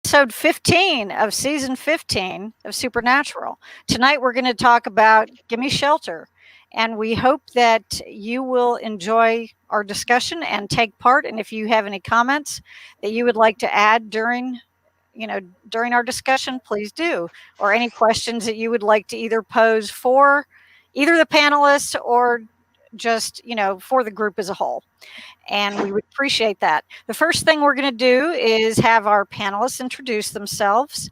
episode 15 of season 15 of Supernatural. Tonight we're going to talk about Gimme Shelter, and we hope that you will enjoy our discussion and take part. And if you have any comments that you would like to add during our discussion, please do. Or any questions that you would like to either pose for either the panelists or just, for the group as a whole. And we would appreciate that. The first thing we're going to do is have our panelists introduce themselves,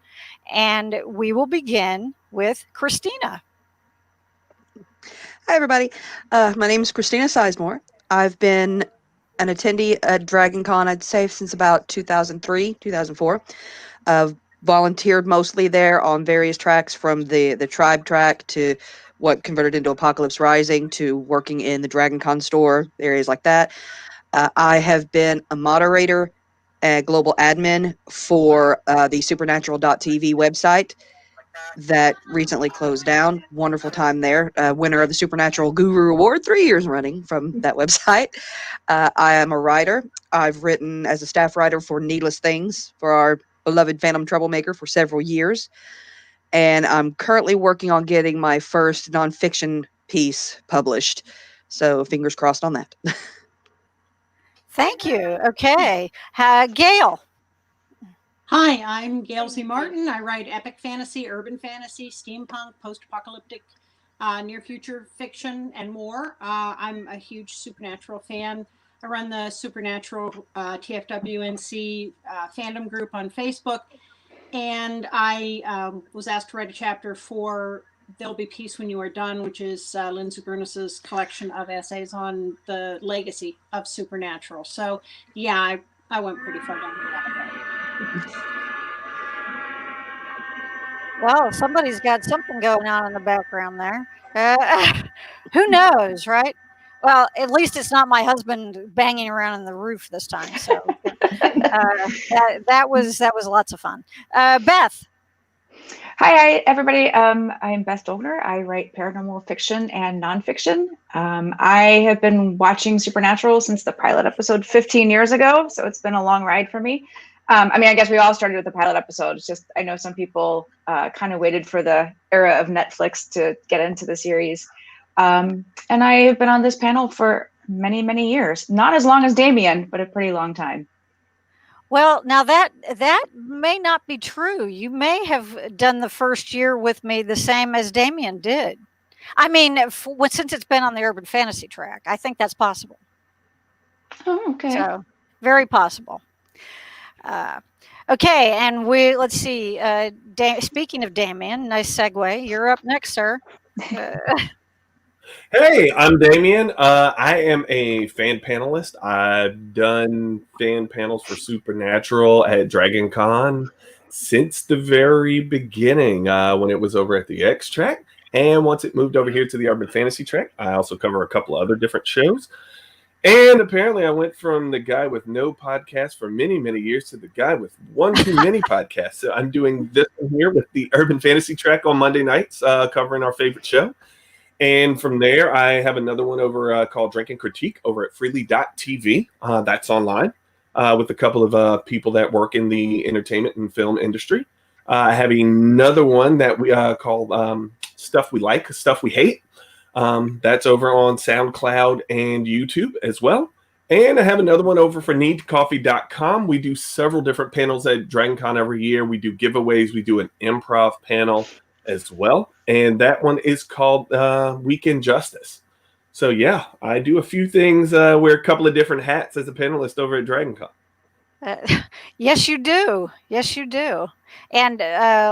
and we will begin with Christina. Hi, everybody. My name is Christina Sizemore. I've been an attendee at Dragon Con, I'd say, since about 2003, 2004. I've volunteered mostly there on various tracks, from the Tribe track to what converted into Apocalypse Rising to working in the Dragon Con store, areas like that. I have been a moderator and global admin for the Supernatural.tv website that recently closed down. Wonderful time there. Winner of the Supernatural Guru Award 3 years running from that website. I am a writer. I've written as a staff writer for Needless Things for our beloved Phantom Troublemaker for several years. And I'm currently working on getting my first nonfiction piece published. So fingers crossed on that. Thank you. Okay. Gail. Hi, I'm Gail C. Martin. I write epic fantasy, urban fantasy, steampunk, post-apocalyptic, near-future fiction, and more. I'm a huge Supernatural fan. I run the Supernatural TFWNC fandom group on Facebook, and I was asked to write a chapter for There'll Be Peace When You Are Done, which is Lindsay Gurnis's collection of essays on the legacy of Supernatural. So, yeah, I went pretty far down the rabbit hole. Well, somebody's got something going on in the background there. Who knows, right? Well, at least it's not my husband banging around on the roof this time. So that was lots of fun. Beth. Hi, everybody. I'm Beth Dolner. I write paranormal fiction and nonfiction. I have been watching Supernatural since the pilot episode 15 years ago, so it's been a long ride for me. I guess we all started with the pilot episode. It's just I know some people kind of waited for the era of Netflix to get into the series. And I have been on this panel for many, many years. Not as long as Damien, but a pretty long time. Well, now that may not be true. You may have done the first year with me the same as Damien did. I mean, since it's been on the urban fantasy track, I think that's possible. Oh, okay. So, very possible. Okay, and let's see. Speaking of Damien, nice segue. You're up next, sir. Hey, I'm Damien. I am a fan panelist. I've done fan panels for Supernatural at Dragon Con since the very beginning, when it was over at the X track. And once it moved over here to the Urban Fantasy track, I also cover a couple of other different shows. And apparently I went from the guy with no podcast for many, many years to the guy with one too many podcasts. So I'm doing this one here with the Urban Fantasy track on Monday nights, covering our favorite show. And from there, I have another one over called Drink and Critique over at freely.tv. That's online with a couple of people that work in the entertainment and film industry. I have another one that we call Stuff We Like, Stuff We Hate. That's over on SoundCloud and YouTube as well. And I have another one over for needcoffee.com. We do several different panels at DragonCon every year. We do giveaways. We do an improv panel as well. And that one is called Weekend Justice. So, yeah, I do a few things, wear a couple of different hats as a panelist over at DragonCon. Yes, you do. Yes, you do. And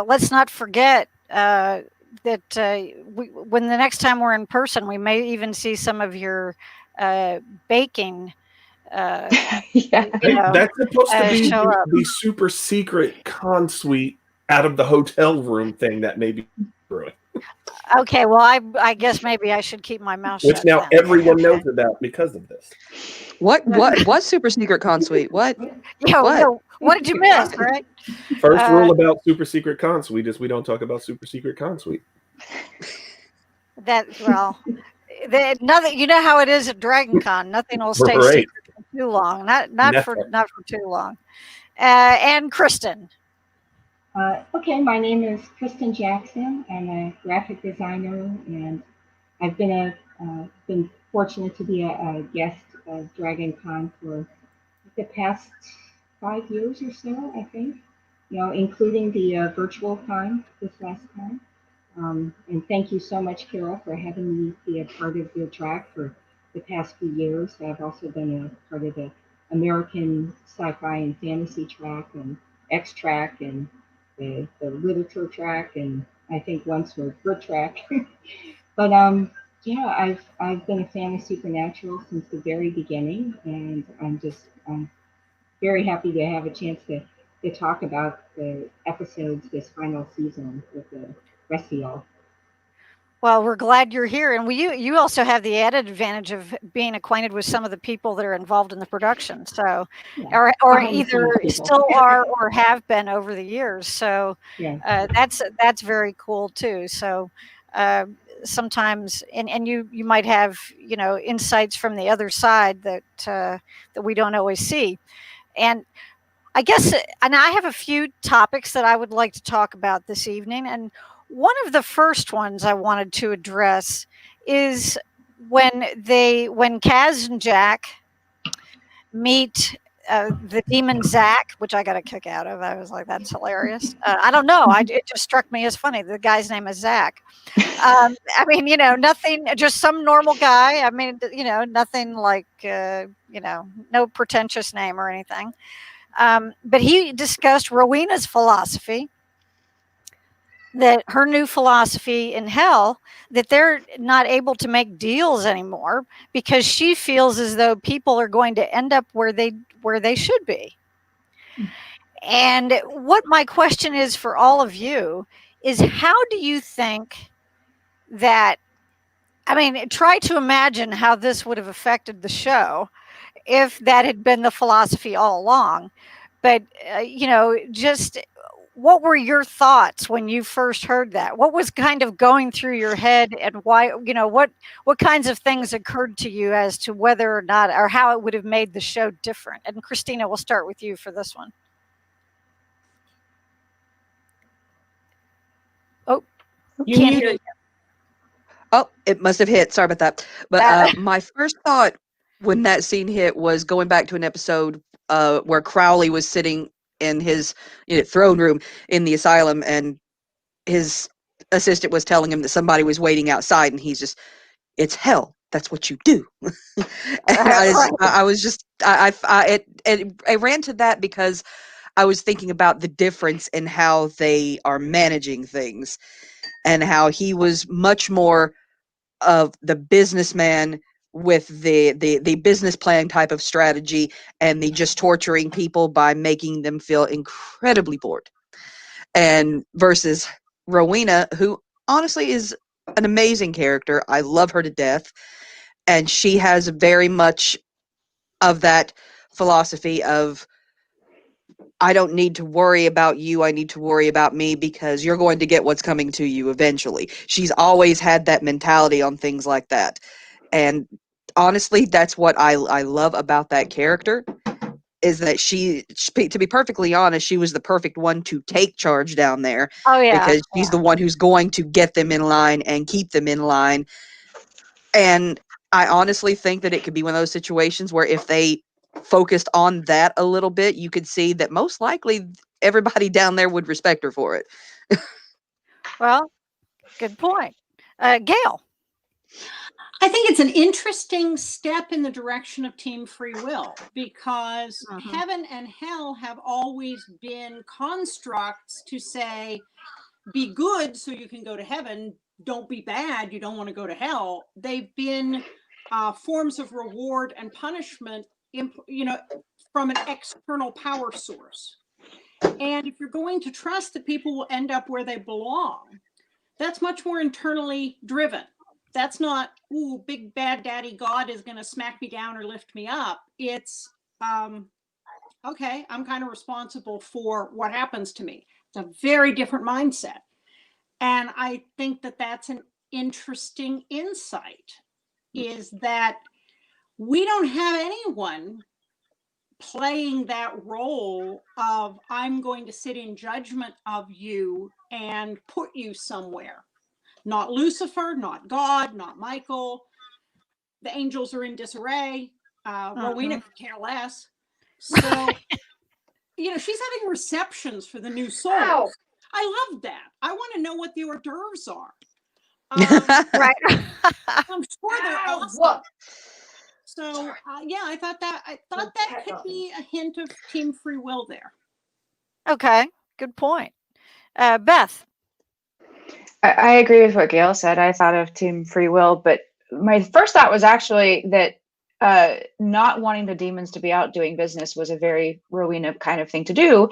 let's not forget that when the next time we're in person, we may even see some of your baking. Yeah. That's supposed to be the super secret con suite out of the hotel room thing that may be brewing. Okay, well, I guess maybe I should keep my mouth shut. Which now everyone knows about because of this. What super secret con suite? What? Yeah, what did you miss, right? First rule about super secret con suite is we don't talk about super secret con suite. Nothing. You know how it is at DragonCon. Nothing will stay secret for too long. Not for too long. And Kristen. Okay, my name is Kristen Jackson. I'm a graphic designer, and I've been fortunate to be a guest of Dragon Con for the past 5 years or so, I think. You know, including the virtual con this last time. And thank you so much, Carol, for having me be a part of your track for the past few years. I've also been a part of the American sci-fi and fantasy track and X track and the literature track, and I think once for Brit track. But yeah, I've been a fan of Supernatural since the very beginning, and I'm very happy to have a chance to talk about the episodes this final season with the rest of y'all. Well, we're glad you're here, and you also have the added advantage of being acquainted with some of the people that are involved in the production. So, Yeah, or behind the either scenes people. still are or have been over the years. So, Yeah. that's very cool too. So, uh, sometimes, and you might have insights from the other side that we don't always see. And I guess, and I have a few topics that I would like to talk about this evening. And one of the first ones I wanted to address is when Kaz and Jack meet the demon Zach, which I got a kick out of. I was like, that's hilarious. I don't know. It just struck me as funny. The guy's name is Zach. I mean, nothing, just some normal guy. I mean, nothing like, no pretentious name or anything. But he discussed Rowena's philosophy, that her new philosophy in hell, that they're not able to make deals anymore because she feels as though people are going to end up where they should be. And what my question is for all of you is, how do you think that, I mean, try to imagine how this would have affected the show if that had been the philosophy all along. But just what were your thoughts when you first heard that? What was kind of going through your head, and why? What kinds of things occurred to you as to whether or not, or how it would have made the show different? And Christina, we'll start with you for this one. Oh, You can't hear muted. you. Oh, it must have hit. Sorry about that. But Uh, my first thought when that scene hit was going back to an episode where Crowley was sitting in his throne room in the asylum, and his assistant was telling him that somebody was waiting outside, and he's just, "It's hell. That's what you do." And right. I was just, I ran to that because I was thinking about the difference in how they are managing things, and how he was much more of the businessman with the business plan type of strategy, and the just torturing people by making them feel incredibly bored, and versus Rowena, who honestly is an amazing character. I love her to death, and she has very much of that philosophy of, I don't need to worry about you, I need to worry about me, because you're going to get what's coming to you eventually. She's always had that mentality on things like that. And honestly, that's what I love about that character, is that to be perfectly honest, she was the perfect one to take charge down there, Oh yeah, because she's yeah. the one who's going to get them in line and keep them in line. And I honestly think that it could be one of those situations where if they focused on that a little bit, you could see that most likely everybody down there would respect her for it. Well, good point. Gail. I think it's an interesting step in the direction of Team Free Will, because Mhm. heaven and hell have always been constructs to say, be good so you can go to heaven, don't be bad, you don't want to go to hell. They've been forms of reward and punishment, from an external power source. And if you're going to trust that people will end up where they belong, that's much more internally driven. That's not, ooh, big bad daddy God is going to smack me down or lift me up. It's, okay, I'm kind of responsible for what happens to me. It's a very different mindset. And I think that that's an interesting insight, is that we don't have anyone playing that role of I'm going to sit in judgment of you and put you somewhere. Not Lucifer, not God, not Michael. The angels are in disarray. Rowena could care less. So, she's having receptions for the new souls. I love that. I want to know what the hors d'oeuvres are. Right. I'm sure they're awesome. So I thought that could be a hint of Team Free Will there. Okay, good point. Beth. I agree with what Gail said. I thought of Team Free Will, but my first thought was actually that not wanting the demons to be out doing business was a very Rowena kind of thing to do,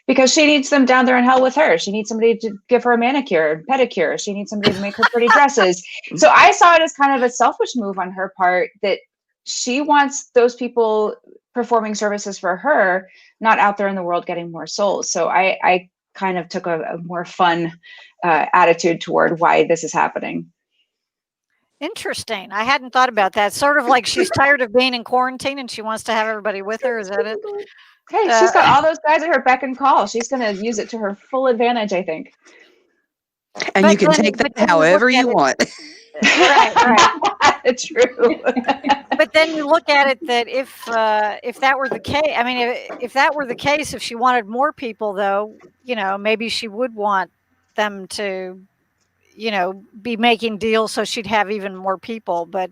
because she needs them down there in hell with her. She needs somebody to give her a manicure and pedicure. She needs somebody to make her pretty dresses. So I saw it as kind of a selfish move on her part, that she wants those people performing services for her, not out there in the world getting more souls. So I kind of took a more fun attitude toward why this is happening. Interesting. I hadn't thought about that. Sort of like she's tired of being in quarantine and she wants to have everybody with her. Is that it? Hey, she's got all those guys at her beck and call. She's going to use it to her full advantage, I think. And you can take that however you want. Right. True. But then you look at it that if that were the case, I mean, if that were the case, if she wanted more people, though, maybe she would want them to, be making deals so she'd have even more people. But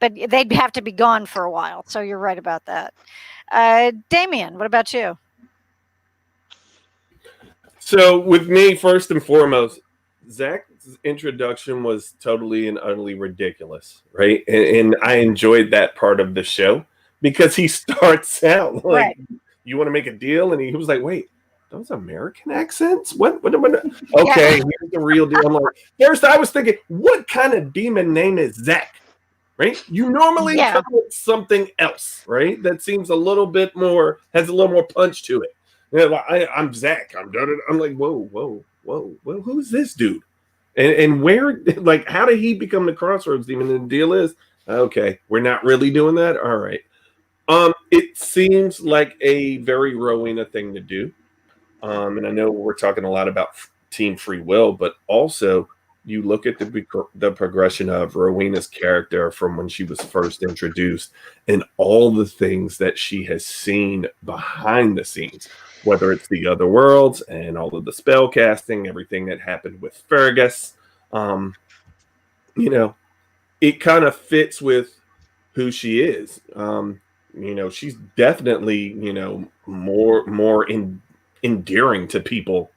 they'd have to be gone for a while. So you're right about that. Damien, what about you? So with me, first and foremost, Zach's introduction was totally and utterly ridiculous, right? And I enjoyed that part of the show because he starts out like, you want to make a deal? And he was like, wait, those American accents? What? Okay, here's the real deal. I'm like, first I was thinking, what kind of demon name is Zach? Right? You normally come with something else, right? That seems a little bit more, has a little more punch to it. I'm Zach. I'm like, whoa. Who's this dude? And where, like, how did he become the Crossroads demon? And the deal is, okay, we're not really doing that. All right. It seems like a very Rowena thing to do. And I know we're talking a lot about Team Free Will, but also you look at the progression of Rowena's character from when she was first introduced and all the things that she has seen behind the scenes, whether it's the other worlds and all of the spell casting, everything that happened with Fergus. It kind of fits with who she is. She's definitely, more endearing to people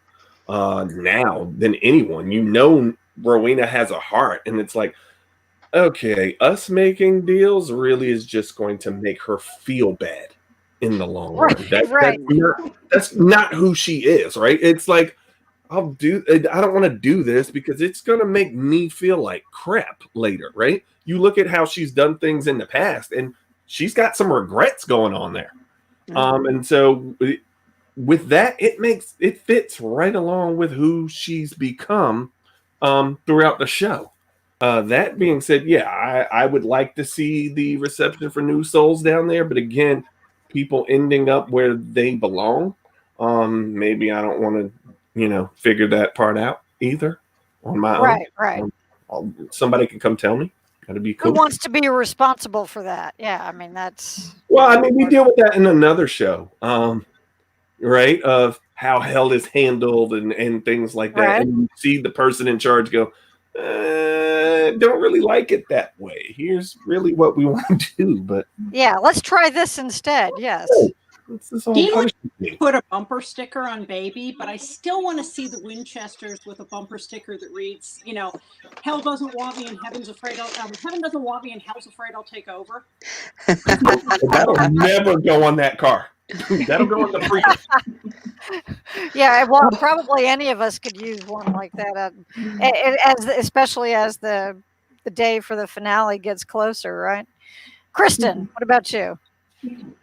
now than anyone. Rowena has a heart, and it's like, okay, us making deals really is just going to make her feel bad in the long run. That's not who she is, right? It's like, I don't want to do this because it's going to make me feel like crap later, right? You look at how she's done things in the past, and she's got some regrets going on there. And so with that, it fits right along with who she's become throughout the show. That being said, I would like to see the reception for new souls down there, but again, people ending up where they belong. Maybe I don't want to, figure that part out either on my own. Right. Somebody can come tell me. That'd be cool. Who wants to be responsible for that? Yeah, I mean that's. Well, I mean, we deal with that in another show. Right, of how hell is handled and things like that. And you see the person in charge go, don't really like it that way. Here's really what we want to do. But yeah, let's try this instead. Yes. Dean put a bumper sticker on Baby, but I still want to see the Winchesters with a bumper sticker that reads, hell doesn't want me and heaven's afraid heaven doesn't want me and hell's afraid I'll take over. That'll never go on that car. That'll go on the freeway. Yeah, well, probably any of us could use one like that, especially as the day for the finale gets closer, right? Kristen, what about you?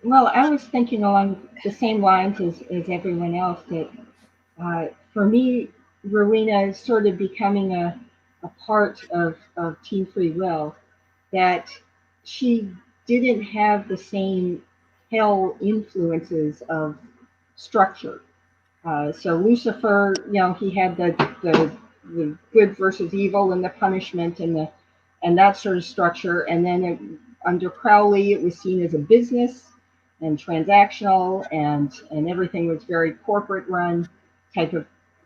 Well, I was thinking along the same lines as everyone else that for me, Rowena is sort of becoming a part of Team Free Will, that she didn't have the same hell influences of structure. So Lucifer, he had the good versus evil and the punishment and that sort of structure. And then under Crowley, it was seen as a business and transactional, and everything was very corporate run type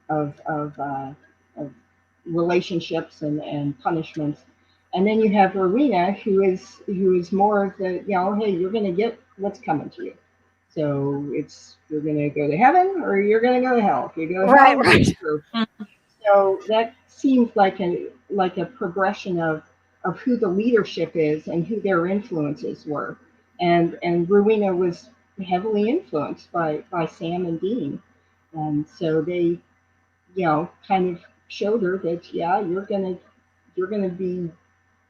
of relationships and punishments. And then you have Rowena, who is more of the, hey, you're going to get what's coming to you. So you're going to go to heaven or you're going to go to hell. If you go to Right, hell, right. so that seems like a progression of who the leadership is and who their influences were. And Rowena was heavily influenced by Sam and Dean. And so they, kind of showed her that, yeah, you're gonna be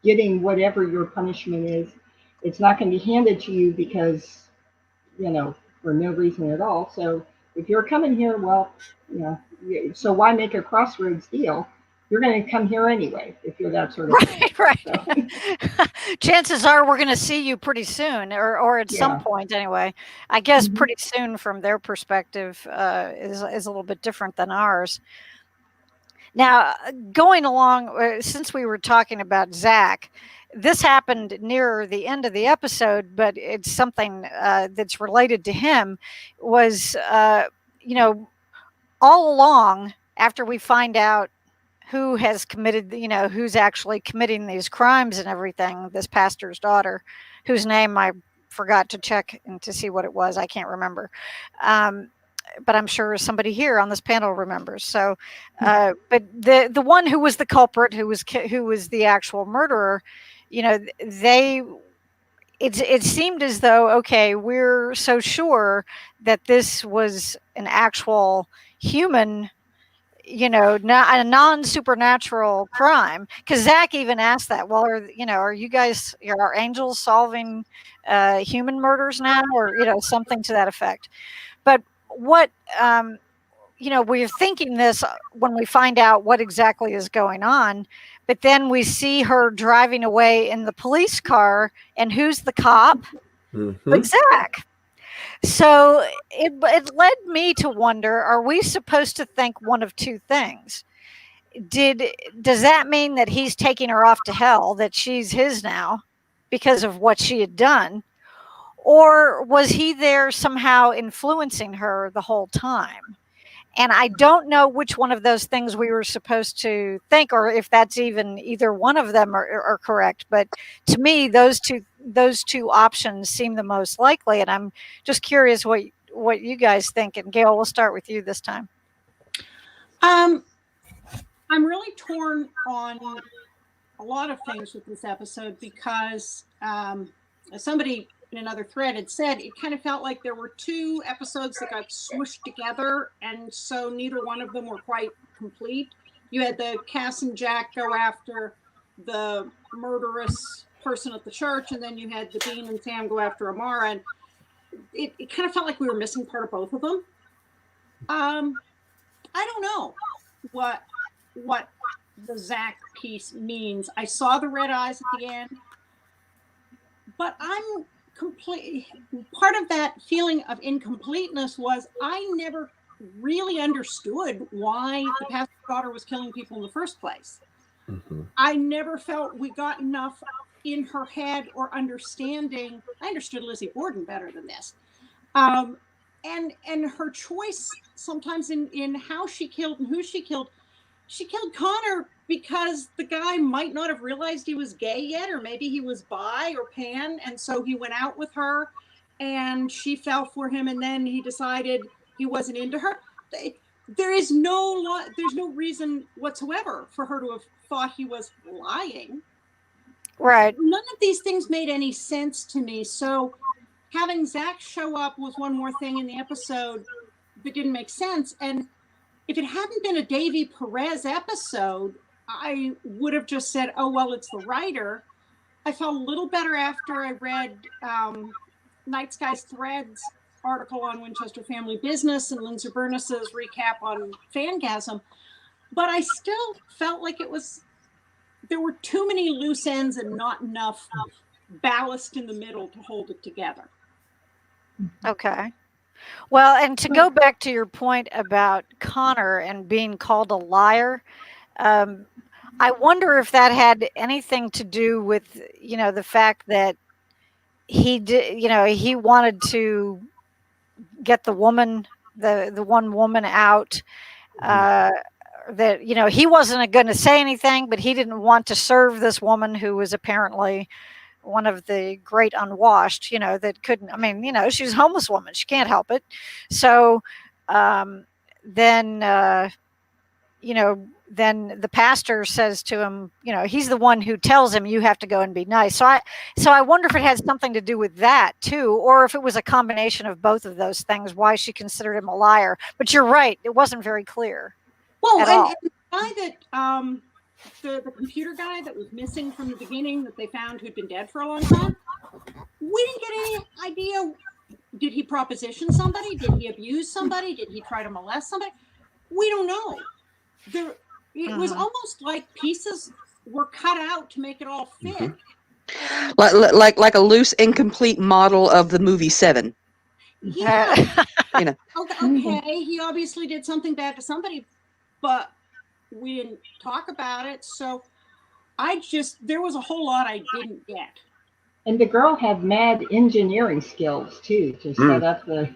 getting whatever your punishment is. It's not going to be handed to you because, for no reason at all. So if you're coming here, well, so why make a crossroads deal? You're going to come here anyway if you're that sort of person. Right, right. So, Chances are we're going to see you pretty soon, or at some yeah. point anyway. I guess Mhm. pretty soon from their perspective is a little bit different than ours. Now, going along, since we were talking about Zach, this happened near the end of the episode, but it's something that's related to him. Was you know all along after we find out who has committed, who's actually committing these crimes and everything, this pastor's daughter, whose name I forgot to check and to see what it was. I can't remember. Um, but I'm sure somebody here on this panel remembers. So, but the one who was the culprit, who was the actual murderer, they it seemed as though, okay, we're so sure that this was an actual human, not a non-supernatural crime, because Zach even asked that. Well, are you guys, are angels solving human murders now, or something to that effect? But what we're thinking this when we find out what exactly is going on, but then we see her driving away in the police car, and who's the cop? Mm-hmm. But Zach. So it led me to wonder, are we supposed to think one of two things? Does that mean that he's taking her off to hell, that she's his now because of what she had done? Or was he there somehow influencing her the whole time? And I don't know which one of those things we were supposed to think, or if that's even either one of them are correct. But to me, those two options seem the most likely. And I'm just curious what you guys think. And Gail, we'll start with you this time. I'm really torn on a lot of things with this episode because somebody in another thread had said it kind of felt like there were two episodes that got smooshed together, and so neither one of them were quite complete. You had the Cass and Jack go after the murderous person at the church, and then you had the Dean and Sam go after Amara, and it kind of felt like we were missing part of both of them. I don't know what the Zach piece means. I saw the red eyes at the end, but I'm completely, part of that feeling of incompleteness was I never really understood why the pastor's daughter was killing people in the first place. Mm-hmm. I never felt we got enough in her head or understanding. I understood Lizzie Borden better than this. And her choice sometimes in how she killed and who she killed Connor because the guy might not have realized he was gay yet, or maybe he was bi or pan, and so he went out with her and she fell for him, and then he decided he wasn't into her. There's no reason whatsoever for her to have thought he was lying. Right. None of these things made any sense to me. So having Zach show up was one more thing in the episode that didn't make sense. And if it hadn't been a Davy Perez episode, I would have just said, oh, well, it's the writer. I felt a little better after I read Night Sky's Threads article on Winchester Family Business and Lindsay Burness's recap on Fangasm. But I still felt like there were too many loose ends and not enough ballast in the middle to hold it together. Okay. Well, and to go back to your point about Connor and being called a liar, um, I wonder if that had anything to do with, the fact that he did, he wanted to get the woman, the one woman out. Uh, that he wasn't going to say anything, but he didn't want to serve this woman who was apparently one of the great unwashed, that couldn't. I mean, she's a homeless woman; she can't help it. So um, then, then the pastor says to him, he's the one who tells him you have to go and be nice. So I wonder if it had something to do with that too, or if it was a combination of both of those things. Why she considered him a liar? But you're right; it wasn't very clear. Well, at and, all. and the guy that the computer guy that was missing from the beginning that they found who'd been dead for a long time, we didn't get any idea. Did he proposition somebody? Did he abuse somebody? Did he try to molest somebody? We don't know. It was almost like pieces were cut out to make it all fit. Like a loose, incomplete model of the movie Seven. Yeah. You know. Okay, he obviously did something bad to somebody, but we didn't talk about it. So there was a whole lot I didn't get. And the girl had mad engineering skills too to set up the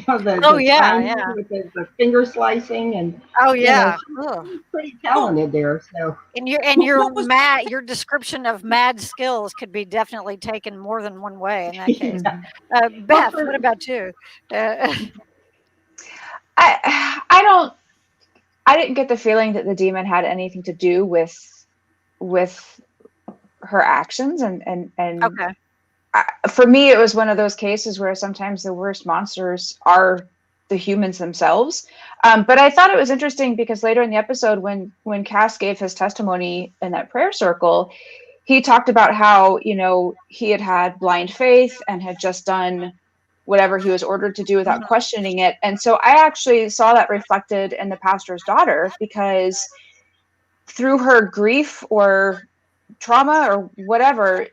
Oh, yeah, timing yeah. with the finger slicing and Oh yeah. she's pretty talented there. So And your description of mad skills could be definitely taken more than one way in that case. Beth, what about you? I didn't get the feeling that the demon had anything to do with her actions, and Okay. for me, it was one of those cases where sometimes the worst monsters are the humans themselves. But I thought it was interesting because later in the episode, when Cass gave his testimony in that prayer circle, he talked about how he had blind faith and had just done whatever he was ordered to do without questioning it. And so I actually saw that reflected in the pastor's daughter, because through her grief or trauma or whatever,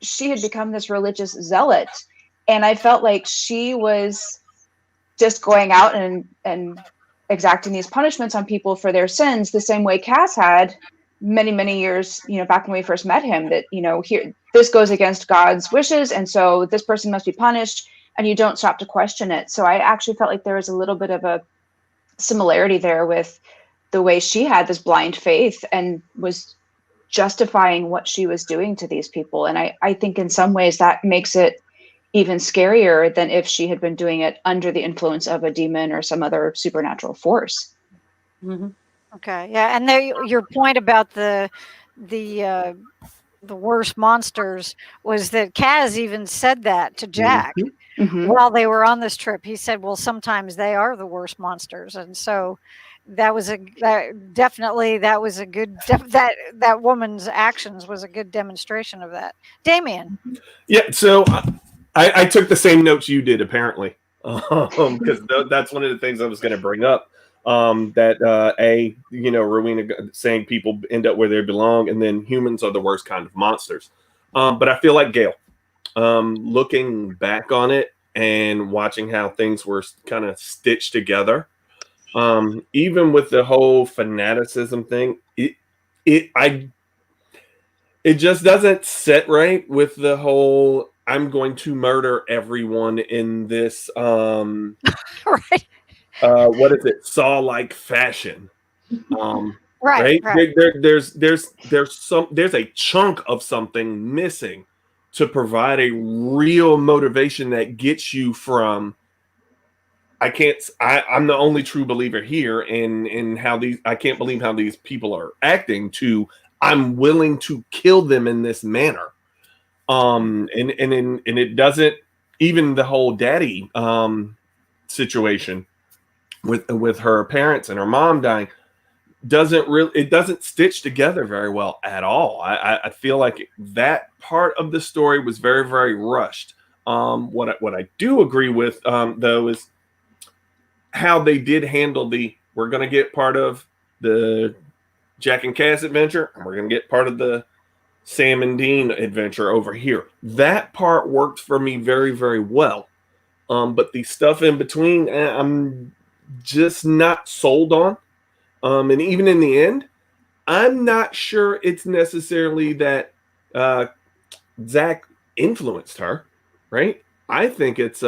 she had become this religious zealot. And I felt like she was just going out and exacting these punishments on people for their sins, the same way Cass had many, many years, back when we first met him, that, here, this goes against God's wishes. And so this person must be punished, and you don't stop to question it. So I actually felt like there was a little bit of a similarity there with the way she had this blind faith and was justifying what she was doing to these people. And I think in some ways that makes it even scarier than if she had been doing it under the influence of a demon or some other supernatural force. Mm-hmm. Okay. Yeah. And your point about the worst monsters was that Kaz even said that to Jack while they were on this trip. He said, well, sometimes they are the worst monsters. And so that was definitely that woman's actions was a good demonstration of that. Damien. Yeah, so I took the same notes you did, apparently, because that's one of the things I was going to bring up. That Rowena saying people end up where they belong, and then humans are the worst kind of monsters. But I feel like Gail, looking back on it and watching how things were kind of stitched together, even with the whole fanaticism thing, it just doesn't sit right with the whole I'm going to murder everyone in this Right. What is it, Saw-like fashion. Right. There's a chunk of something missing to provide a real motivation that gets you from I'm the only true believer here in how I can't believe how these people are acting, to I'm willing to kill them in this manner. And it doesn't, even the whole daddy situation with her parents and her mom dying doesn't stitch together very well at all. I feel like that part of the story was very, very rushed. What I do agree with though is how they did handle we're going to get part of the Jack and Cass adventure, and we're going to get part of the Sam and Dean adventure over here. That part worked for me very, very well. But the stuff in between, I'm just not sold on. And even in the end, I'm not sure it's necessarily that Zach influenced her, right? I think it's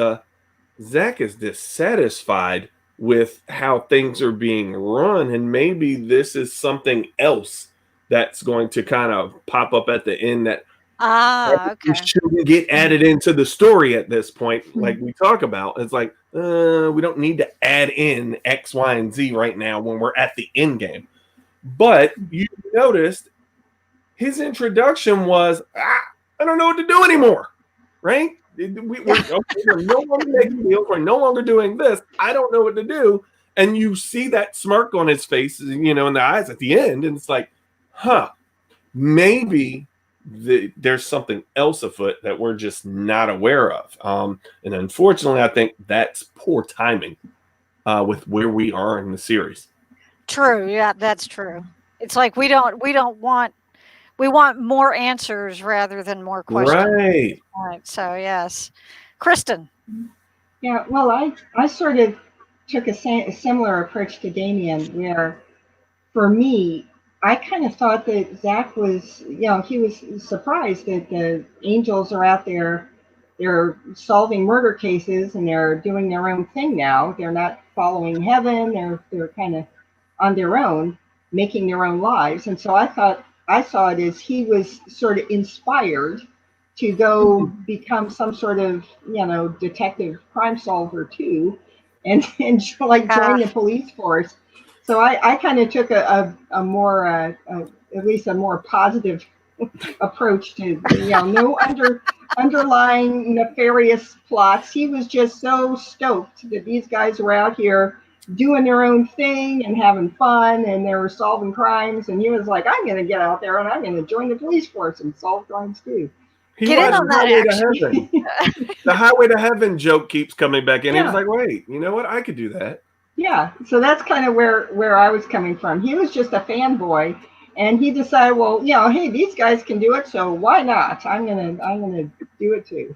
Zach is dissatisfied with how things are being run, and maybe this is something else that's going to kind of pop up at the end that Okay. shouldn't get added into the story at this point, like we talk about. It's like, we don't need to add in X, Y, and Z right now when we're at the end game. But you noticed his introduction was, I don't know what to do anymore, right? We're no longer making deals. We're no longer doing this. I don't know what to do. And you see that smirk on his face, in the eyes at the end. And it's like, maybe there's something else afoot that we're just not aware of. And unfortunately, I think that's poor timing with where we are in the series. True. Yeah, that's true. It's like we want more answers rather than more questions. Right. Right. So yes, Kristen. Yeah, well, I sort of took a similar approach to Damien, where for me, I kind of thought that Zach was, he was surprised that the angels are out there. They're solving murder cases and they're doing their own thing now. They're not following heaven. They're kind of on their own, making their own lives. And so I saw it as he was sort of inspired to go become some sort of, detective crime solver too, and like join the police force. So I kind of took a more, at least a more positive approach to, no underlying nefarious plots. He was just so stoked that these guys were out here doing their own thing and having fun, and they were solving crimes. And he was like, I'm going to get out there and I'm going to join the police force and solve crimes too. He Get in watched on that Highway to action. Heaven. The Highway to Heaven joke keeps coming back in. He Yeah. was like, wait, you know what? I could do that. Yeah, so that's kind of where I was coming from. He was just a fanboy, and he decided, well, hey, these guys can do it, so why not? I'm gonna do it too.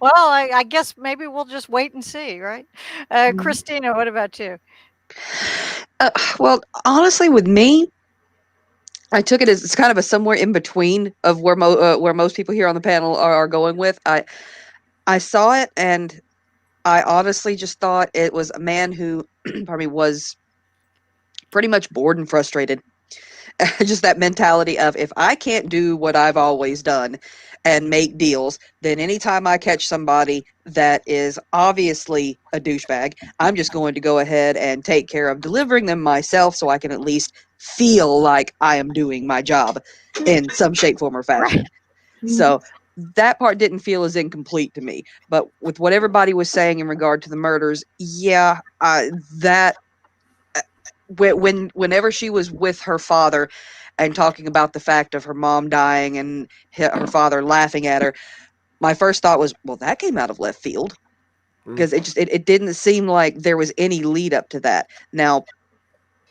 Well, I guess maybe we'll just wait and see, right? Christina, what about you? Well, honestly, with me, I took it as it's kind of a somewhere in between of where most people here on the panel are going with. I saw it, and I honestly just thought it was a man who, pardon me, was pretty much bored and frustrated. Just that mentality of, if I can't do what I've always done and make deals, then anytime I catch somebody that is obviously a douchebag, I'm just going to go ahead and take care of delivering them myself, so I can at least feel like I am doing my job in some shape, form, or fashion. So that part didn't feel as incomplete to me. But with what everybody was saying in regard to the murders, yeah, that whenever she was with her father and talking about the fact of her mom dying and her father laughing at her, my first thought was, well, that came out of left field, because it didn't seem like there was any lead up to that. Now,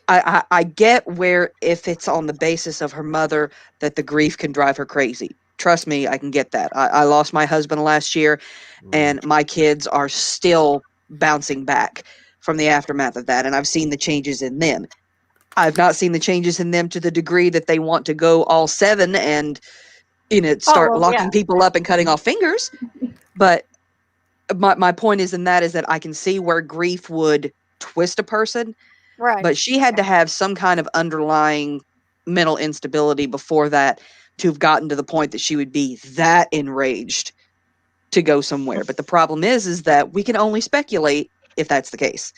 I get where, if it's on the basis of her mother, that the grief can drive her crazy. Trust me, I can get that. I lost my husband last year, and my kids are still bouncing back from the aftermath of that, and I've seen the changes in them. I've not seen the changes in them to the degree that they want to go all seven and start locking people up and cutting off fingers. But my point is that I can see where grief would twist a person. Right. But she had to have some kind of underlying mental instability before that to have gotten to the point that she would be that enraged to go somewhere. But the problem is that we can only speculate if that's the case,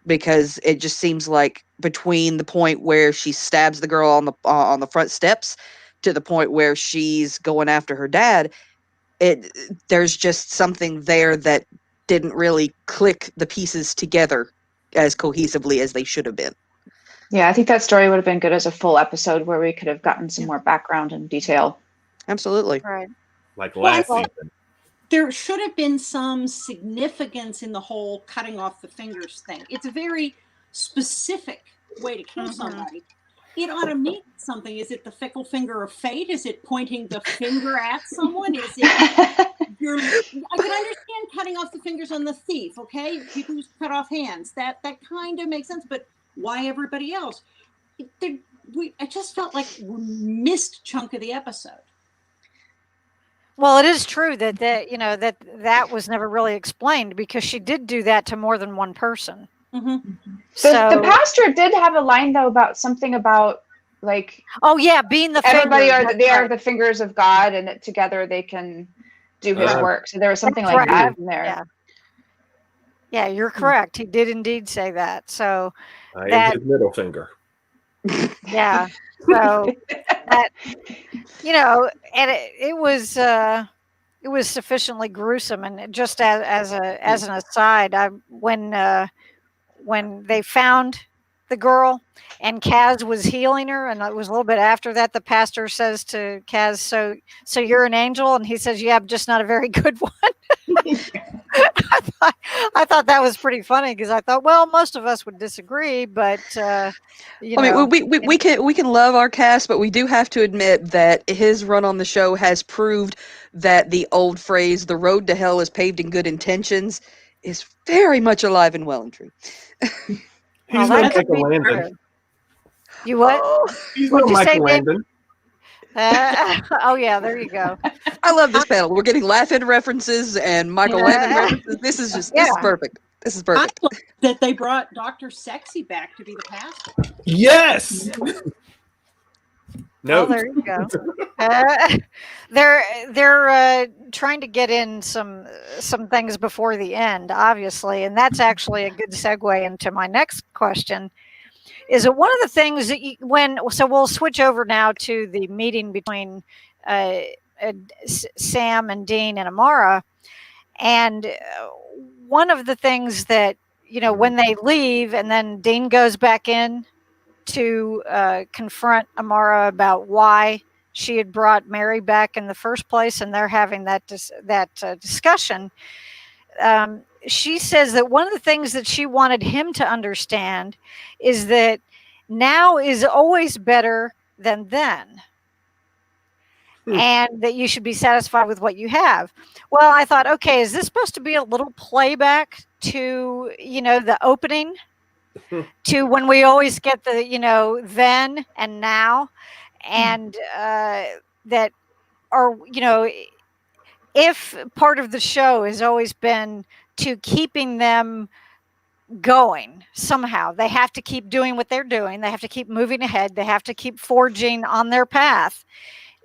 because it just seems like between the point where she stabs the girl on the front steps to the point where she's going after her dad, there's just something there that didn't really click the pieces together as cohesively as they should have been. Yeah, I think that story would have been good as a full episode where we could have gotten some more background and detail. Absolutely. Right. Like last season. There should have been some significance in the whole cutting off the fingers thing. It's a very specific way to kill somebody. It ought to mean something. Is it the fickle finger of fate? Is it pointing the finger at someone? Is it I can understand cutting off the fingers on the thief, okay? People who cut off hands. That kind of makes sense, but why everybody else? I just felt like we missed chunk of the episode. Well, it is true that that was never really explained because she did do that to more than one person. Mm-hmm. The pastor did have a line though about something about like, oh yeah, being the everybody fingers, they are right. the fingers of God, and that together they can do His work. So there was something That's like right. that in there. Yeah. Yeah, you're correct. He did indeed say that. So I am his middle finger. Yeah. So that, and it was sufficiently gruesome. And just as an aside, when they found the girl and Kaz was healing her, and it was a little bit after that, the pastor says to Kaz, so you're an angel? And he says, yeah, I'm just not a very good one. I thought that was pretty funny because I thought, well, most of us would disagree, but I mean, we can love our cast, but we do have to admit that his run on the show has proved that the old phrase "the road to hell is paved in good intentions" is very much alive and well and true. He's no Michael Landon. You what? Oh. He's no Michael Landon. Oh yeah, there you go. I love this panel. We're getting Laugh-In references and Michael Landon references. This is perfect. This is perfect. I love that they brought Dr. Sexy back to be the pastor. Yes. No. Oh, there you go. They're trying to get in some things before the end, obviously, and that's actually a good segue into my next question. Is it one of the things that so we'll switch over now to the meeting between Sam and Dean and Amara, and one of the things that when they leave and then Dean goes back in to confront Amara about why she had brought Mary back in the first place, and they're having that discussion. She says that one of the things that she wanted him to understand is that now is always better than then. And that you should be satisfied with what you have. Well, I thought, okay, is this supposed to be a little playback to, the opening? To when we always get the, then and now? And that, or, if part of the show has always been to keeping them going somehow, they have to keep doing what they're doing. They have to keep moving ahead. They have to keep forging on their path.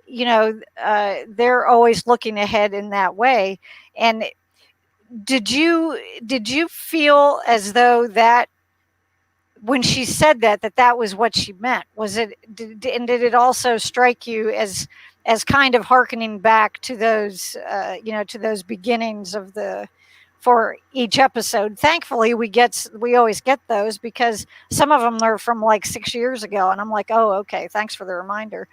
They're always looking ahead in that way. And did you feel as though that when she said that was what she meant? Did it also strike you as kind of hearkening back to those to those beginnings of for each episode? Thankfully we always get those, because some of them are from like 6 years ago, and I'm like, oh, okay, thanks for the reminder,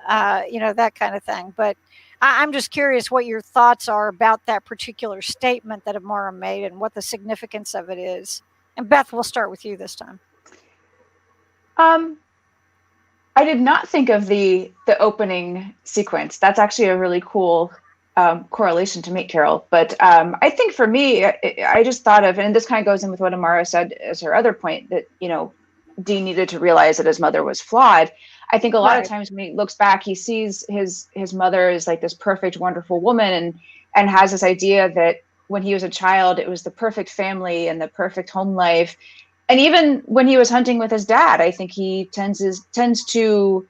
that kind of thing. But I'm just curious what your thoughts are about that particular statement that Amara made and what the significance of it is. And Beth, we'll start with you this time. I did not think of the opening sequence. That's actually a really cool correlation to make, Carol. But I think for me, I just thought of, and this kind of goes in with what Amara said as her other point, that, Dean needed to realize that his mother was flawed. I think a lot of times when he looks back, he sees his mother as like this perfect, wonderful woman, and has this idea that when he was a child, it was the perfect family and the perfect home life. And even when he was hunting with his dad, I think he tends to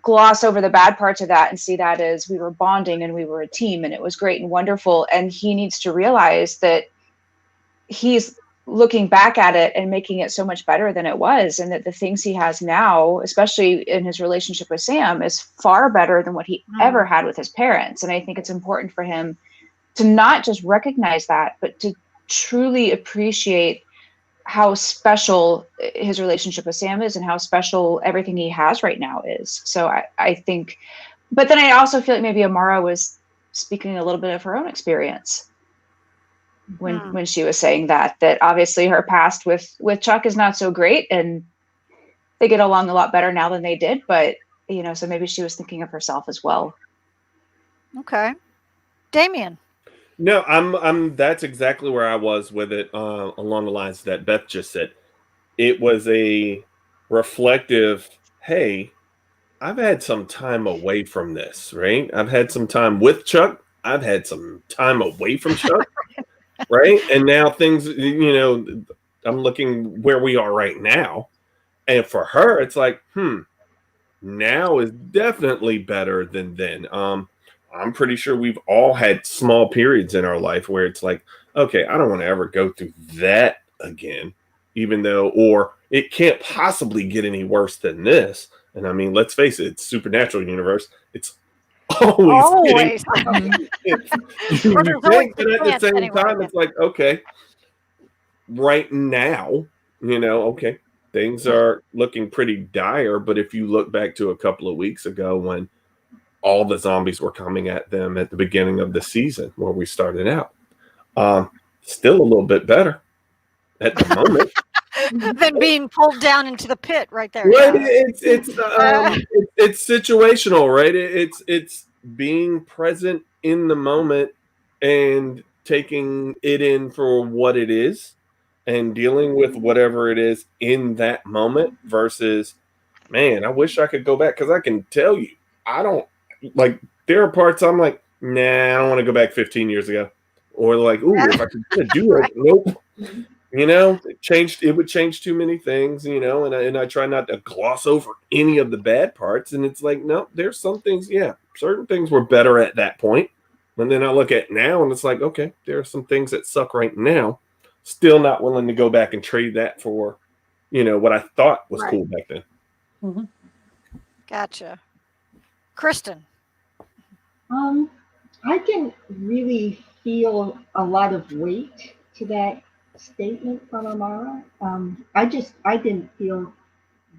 gloss over the bad parts of that and see that as we were bonding and we were a team and it was great and wonderful. And he needs to realize that he's looking back at it and making it so much better than it was, and that the things he has now, especially in his relationship with Sam, is far better than what he ever had with his parents. And I think it's important for him to not just recognize that, but to truly appreciate how special his relationship with Sam is and how special everything he has right now is. So I think, but then I also feel like maybe Amara was speaking a little bit of her own experience when she was saying that obviously her past with Chuck is not so great, and they get along a lot better now than they did. But, so maybe she was thinking of herself as well. Okay. Damien. No, I'm. That's exactly where I was with it. Along the lines that Beth just said, it was a reflective. Hey, I've had some time away from this, right? I've had some time with Chuck. I've had some time away from Chuck, right? And now things, I'm looking where we are right now. And for her, it's like, now is definitely better than then. I'm pretty sure we've all had small periods in our life where it's like, okay, I don't want to ever go through that again, even though, or it can't possibly get any worse than this. And I mean, let's face it, it's supernatural universe. It's always getting Always. you Or there's always think, the but at the chance same anyway. time, it's like, okay, right now, okay, things are looking pretty dire. But if you look back to a couple of weeks ago when all the zombies were coming at them at the beginning of the season where we started out, still a little bit better at the moment. Than being pulled down into the pit right there. Right, Yeah. it's situational, right? It's being present in the moment and taking it in for what it is and dealing with whatever it is in that moment versus, man, I wish I could go back because I can tell you, I don't like. There are parts I'm like, nah, I don't want to go back 15 years ago, or like, ooh, if I could do it, nope. It would change too many things, and I try not to gloss over any of the bad parts. And it's like, no, there's some things, yeah, certain things were better at that point. And then I look at now and it's like, okay, there are some things that suck right now. Still not willing to go back and trade that for, what I thought was Right. cool back then. Mm-hmm. Gotcha. Kristen. I didn't really feel a lot of weight to that statement from Amara. I didn't feel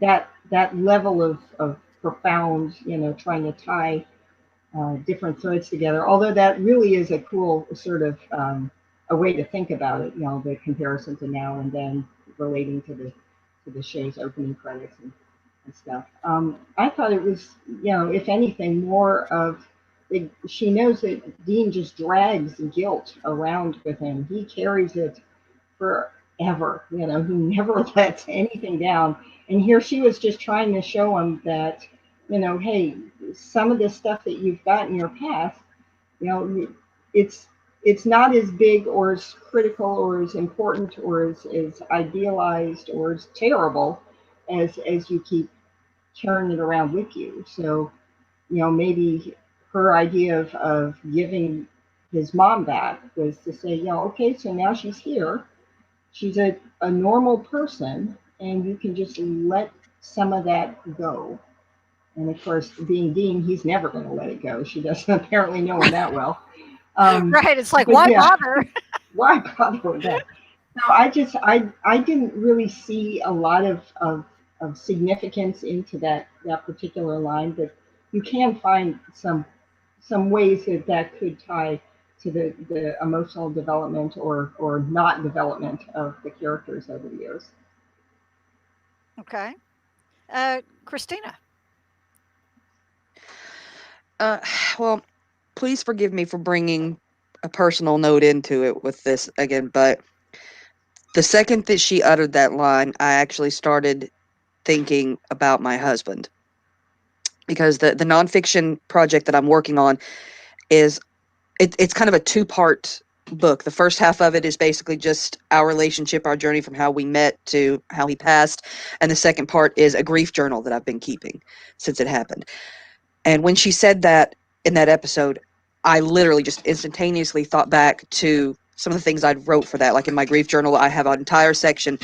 that level of profound, trying to tie different threads together. Although that really is a cool sort of a way to think about it. The comparison to now and then relating to the show's opening credits and stuff. I thought it was, if anything, more of she knows that Dean just drags guilt around with him. He carries it forever. He never lets anything down. And here she was just trying to show him that, hey, some of the stuff that you've got in your past, it's it's not as big or as critical or as important or as idealized or as terrible as you keep carrying it around with you. So, maybe her idea of giving his mom back was to say, okay, so now she's here. She's a normal person, and you can just let some of that go. And of course, being Dean, he's never going to let it go. She doesn't apparently know him that well. Right. It's like, But why yeah, bother? why bother with that? No, I didn't really see a lot of significance into that particular line, but you can find some ways that could tie to the emotional development or not development of the characters over the years. Okay. Christina. Uh, well, please forgive me for bringing a personal note into it with this again, but the second that she uttered that line, I actually started thinking about my husband because the nonfiction project that I'm working on is it's kind of a two-part book. The first half of it is basically just our relationship, our journey from how we met to how he passed, and the second part is a grief journal that I've been keeping since it happened. And when she said that in that episode, I literally just instantaneously thought back to some of the things I'd wrote for that. Like in my grief journal, I have an entire section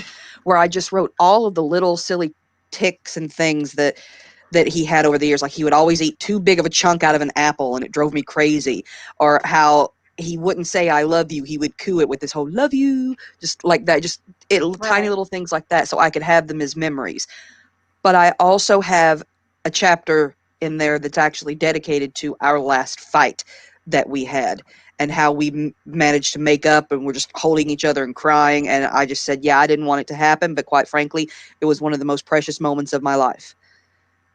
where I just wrote all of the little silly ticks and things that he had over the years. Like he would always eat too big of a chunk out of an apple and it drove me crazy. Or how he wouldn't say I love you, he would coo it with this whole love you, just like that, just tiny Right. little things like that so I could have them as memories. But I also have a chapter in there that's actually dedicated to our last fight that we had and how we managed to make up and we're just holding each other and crying. And I just said, yeah, I didn't want it to happen, but quite frankly, it was one of the most precious moments of my life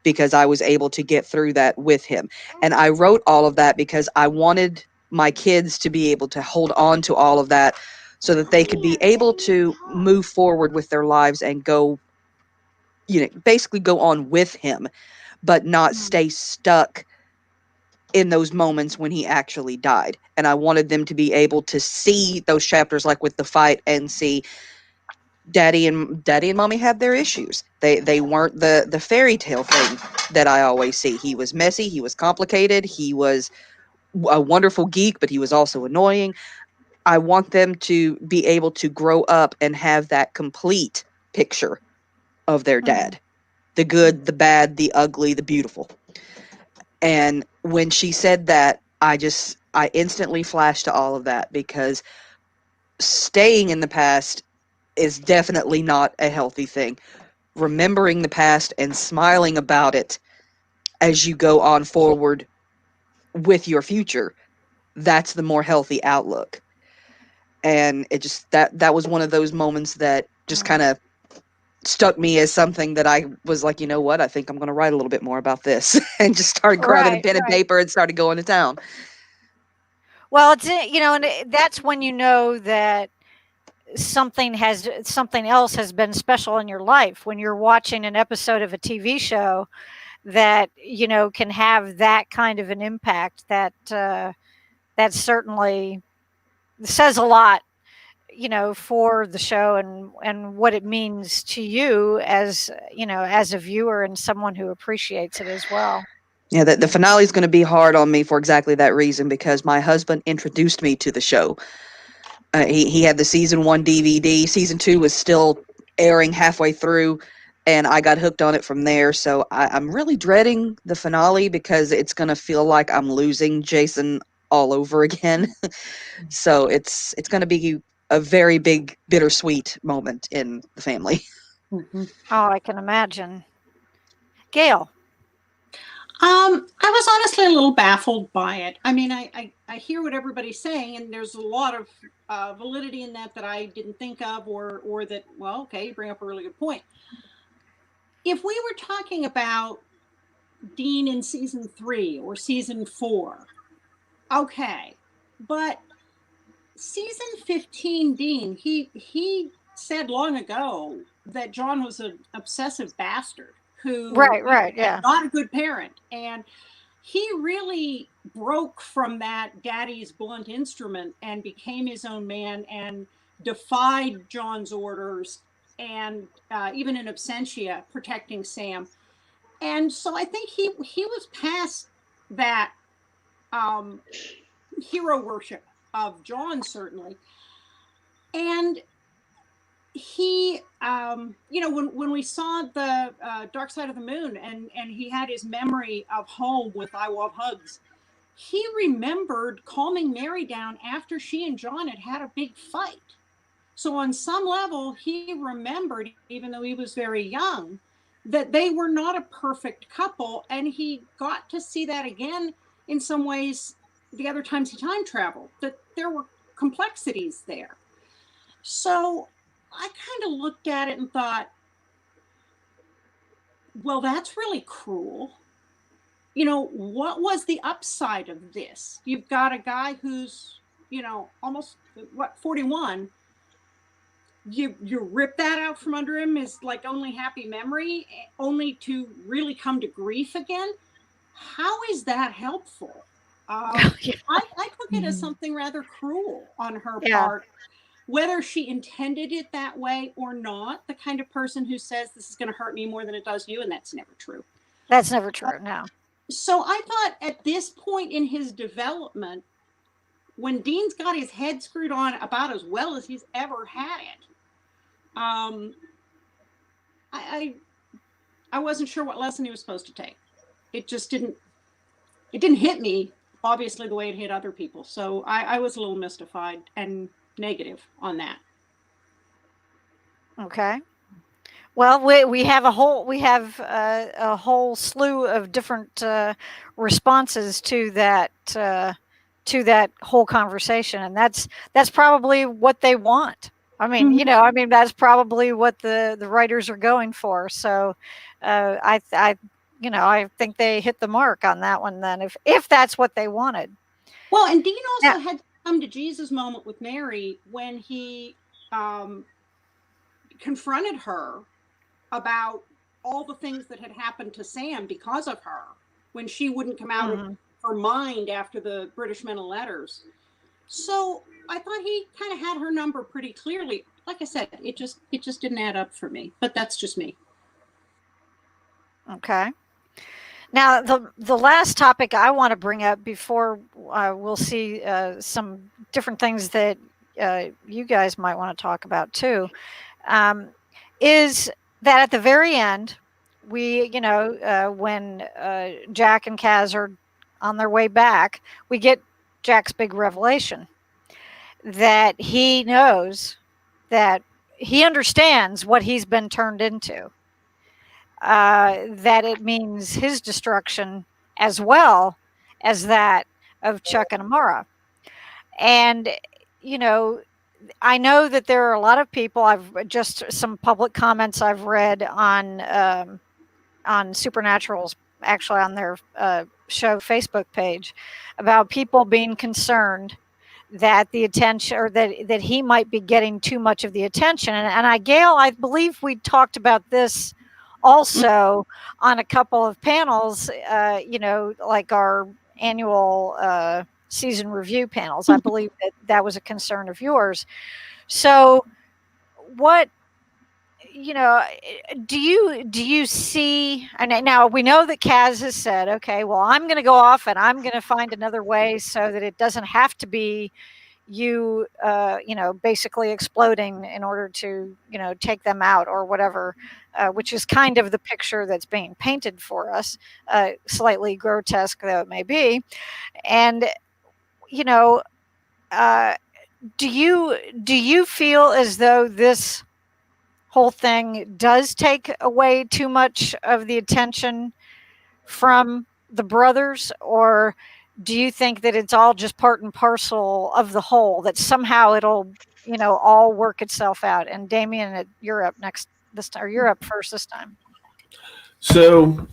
because I was able to get through that with him. And I wrote all of that because I wanted my kids to be able to hold on to all of that so that they could be able to move forward with their lives and go, basically go on with him, but not stay stuck in those moments when he actually died. And I wanted them to be able to see those chapters, like with the fight, and see daddy and mommy had their issues. They weren't the fairy tale thing that I always see. He was messy, he was complicated, he was a wonderful geek, but he was also annoying. I want them to be able to grow up and have that complete picture of their dad. The good, the bad, the ugly, the beautiful. And when she said that, I instantly flashed to all of that, because staying in the past is definitely not a healthy thing. Remembering the past and smiling about it as you go on forward with your future, that's the more healthy outlook. And it just, that was one of those moments that just kind of stuck me as something that I was like, you know what, I think I'm going to write a little bit more about this. And just started grabbing a Right, pen and right. paper and started going to town. Well, it's and that's when you know that something else has been special in your life, when you're watching an episode of a TV show that can have that kind of an impact. That certainly says a lot, for the show, and what it means to you as as a viewer and someone who appreciates it as well. Yeah, the finale is going to be hard on me for exactly that reason, because my husband introduced me to the show. He had the season 1 DVD. Season 2 was still airing halfway through, and I got hooked on it from there. So I'm really dreading the finale, because it's going to feel like I'm losing Jason all over again. So it's going to be a very big bittersweet moment in the family. Mm-hmm. Oh, I can imagine. Gail. I was honestly a little baffled by it. I mean, I hear what everybody's saying, and there's a lot of validity in that I didn't think of, or that, well, okay, you bring up a really good point. If we were talking about Dean in season 3 or season 4, okay, but season 15 Dean, he said long ago that John was an obsessive bastard who Right, was yeah. not a good parent, and he really broke from that daddy's blunt instrument and became his own man and defied John's orders, and even in absentia protecting Sam. And so I think he was past that um, hero worship of John, certainly. And he when we saw the Dark Side of the Moon, and he had his memory of home with I Love Hugs, he remembered calming Mary down after she and John had a big fight. So on some level, he remembered, even though he was very young, that they were not a perfect couple, and he got to see that again in some ways the other times he time traveled, that there were complexities there. So I kind of looked at it and thought, well, that's really cruel. What was the upside of this? You've got a guy who's, almost, 41. You rip that out from under him is like only happy memory, only to really come to grief again. How is that helpful? I took it as something rather cruel on her Yeah. part. Whether she intended it that way or not, the kind of person who says this is going to hurt me more than it does you, and that's never true. That's never true. No. So I thought at this point in his development, when Dean's got his head screwed on about as well as he's ever had it, I wasn't sure what lesson he was supposed to take. It just didn't hit me, obviously, the way it hit other people. So I was a little mystified and negative on that. Okay. Well, we have a whole slew of different responses to that whole conversation, and that's probably what they want. I mean, that's probably what the writers are going for. So, I think they hit the mark on that one. Then, if that's what they wanted. Well, and Dean also Now, had come to Jesus moment with Mary when he confronted her about all the things that had happened to Sam because of her, when she wouldn't come out of mhm. her mind after the British men of letters. So I thought he kind of had her number pretty clearly. Like I said, it just didn't add up for me. But that's just me. Okay. Now, the last topic I want to bring up before we'll see some different things that you guys might want to talk about too, um, is that at the very end, when Jack and Kaz are on their way back, we get Jack's big revelation that he knows that he understands what he's been turned into, that it means his destruction as well as that of Chuck and Amara. And, you know, I know that there are a lot of people. I've just some public comments I've read on Supernatural's, actually on their show Facebook page, about people being concerned that the attention, or that he might be getting too much of the attention. And Gail, I believe we talked about this also on a couple of panels, like our annual season review panels. I believe that was a concern of yours. So what, do you see, and now we know that Kaz has said, okay, well, I'm going to go off and I'm going to find another way so that it doesn't have to be you, basically exploding in order to, take them out or whatever, which is kind of the picture that's being painted for us, slightly grotesque though it may be. And, you know, uh, do you feel as though this whole thing does take away too much of the attention from the brothers, or do you think that it's all just part and parcel of the whole, that somehow it'll, all work itself out? And Damien, you're up next this time, or you're up first this time. So,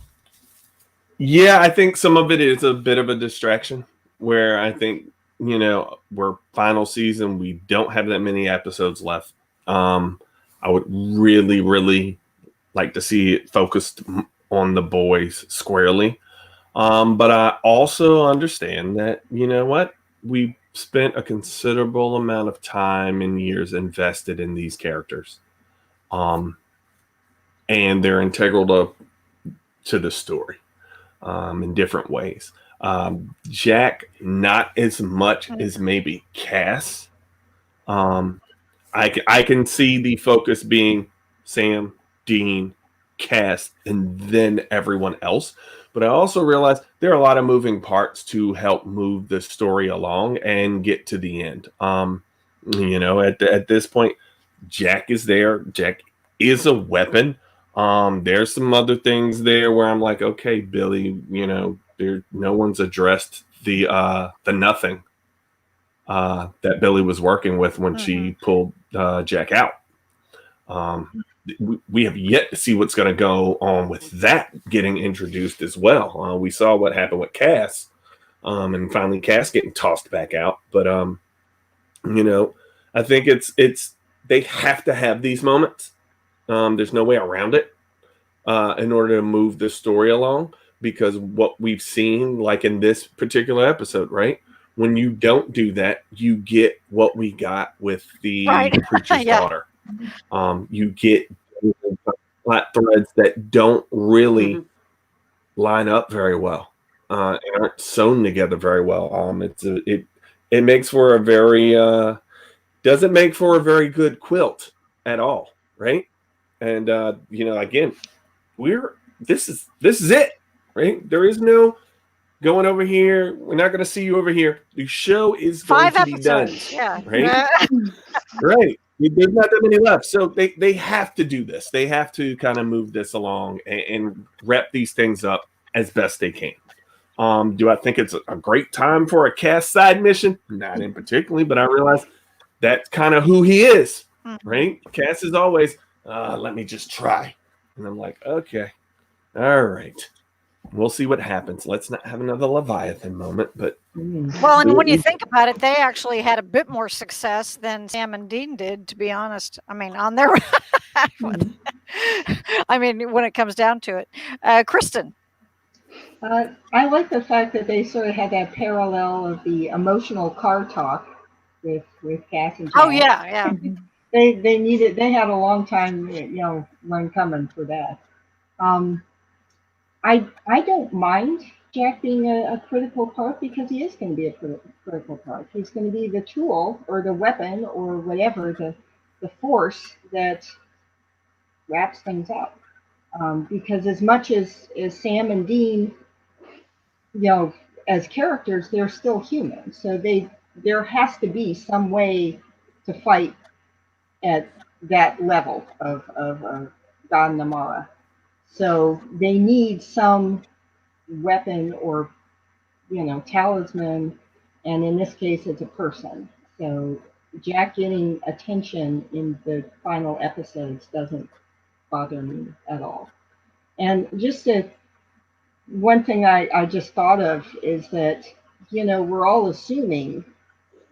yeah, I think some of it is a bit of a distraction where I think, we're final season. We don't have that many episodes left. I would really, really like to see it focused on the boys squarely. But I also understand that, we spent a considerable amount of time and years invested in these characters. And they're integral to the story in different ways. Jack, not as much as maybe Cass. I can see the focus being Sam, Dean, Cass, and then everyone else. But I also realize there are a lot of moving parts to help move the story along and get to the end. At this point, Jack is there. Jack is a weapon. There's some other things there where I'm like, okay, Billy, no one's addressed the nothing that Billy was working with when she pulled Jack out. We have yet to see what's going to go on with that getting introduced as well. We saw what happened with Cass, and finally Cass getting tossed back out. But I think it's they have to have these moments. There's no way around it in order to move the story along, because what we've seen, like in this particular episode, right? When you don't do that, you get what we got with the preacher's daughter. You get plot threads that don't really line up very well, and aren't sewn together very well. It makes for a very doesn't make for a very good quilt at all, right? And again, this is it, right? There is no going over here. We're not going to see you over here. The show is going 5 to be done. episodes, yeah. Right? Right. There's not that many left. So they have to do this. They have to kind of move this along and wrap these things up as best they can. Do I think it's a great time for a Cass side mission? Not in particularly, but I realize that's kind of who he is, right? Cass is always, let me just try. And I'm like, okay, all right. We'll see what happens. Let's not have another Leviathan moment, but Well, and when you think about it, they actually had a bit more success than Sam and Dean did, to be honest. I mean, on their, I mean, when it comes down to it, Kristen. I like the fact that they sort of had that parallel of the emotional car talk with Cass and Oh Jack. yeah, yeah. They had a long time run coming for that. Um, I don't mind Jack being a critical part because he is going to be a critical part. He's going to be the tool or the weapon or whatever the force that wraps things up. Because as much as Sam and Dean, you know, as characters, they're still human. So there has to be some way to fight at that level of God Namara. So they need some weapon or talisman, and in this case, it's a person. So Jack getting attention in the final episodes doesn't bother me at all. And one thing I just thought of is that we're all assuming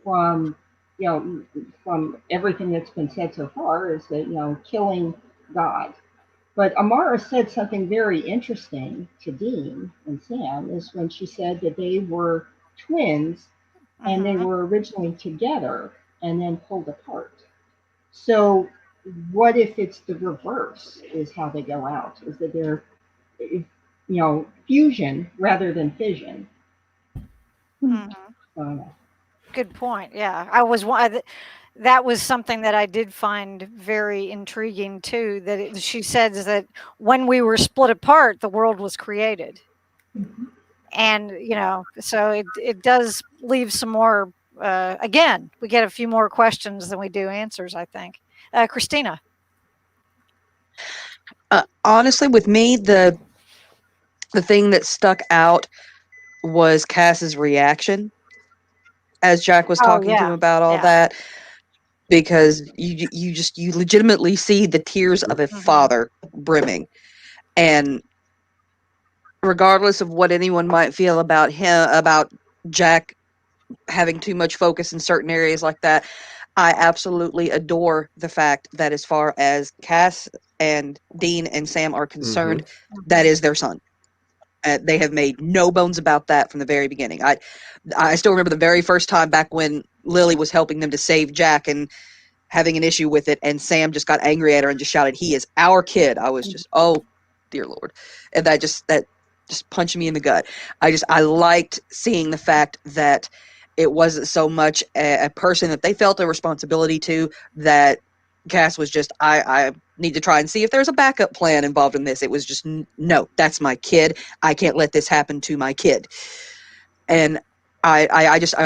from you know from everything that's been said so far is that killing God. But Amara said something very interesting to Dean and Sam is when she said that they were twins and they were originally together and then pulled apart. So what if it's the reverse is how they go out? Is that they're fusion rather than fission? Good point. Yeah, I was one. That was something that I did find very intriguing too. That she says that when we were split apart, the world was created, and so it does leave some more. Again, we get a few more questions than we do answers, I think. Christina. Honestly, with me, the thing that stuck out was Cass's reaction as Jack was Oh talking to him yeah, about all yeah. that, because you legitimately see the tears of a father brimming, and regardless of what anyone might feel about Jack having too much focus in certain areas like that, I absolutely adore the fact that as far as Cass and Dean and Sam are concerned, that is their son. They have made no bones about that from the very beginning. I still remember the very first time back when Lily was helping them to save Jack and having an issue with it, and Sam just got angry at her and just shouted, "He is our kid." I was just, oh dear Lord, and that just punched me in the gut. I liked seeing the fact that it wasn't so much a person that they felt a responsibility to, that Cass was just, I need to try and see if there's a backup plan involved in this. It was just, no, that's my kid. I can't let this happen to my kid. And I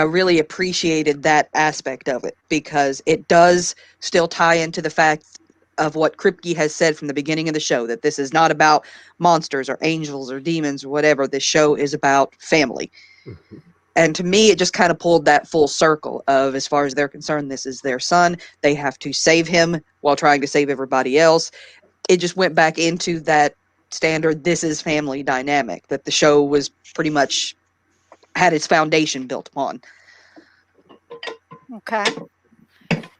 really appreciated that aspect of it, because it does still tie into the fact of what Kripke has said from the beginning of the show, that this is not about monsters or angels or demons or whatever. This show is about family. And to me, it just kind of pulled that full circle of, as far as they're concerned, this is their son. They have to save him while trying to save everybody else. It just went back into that standard "this is family" dynamic that the show was pretty much had its foundation built upon. Okay.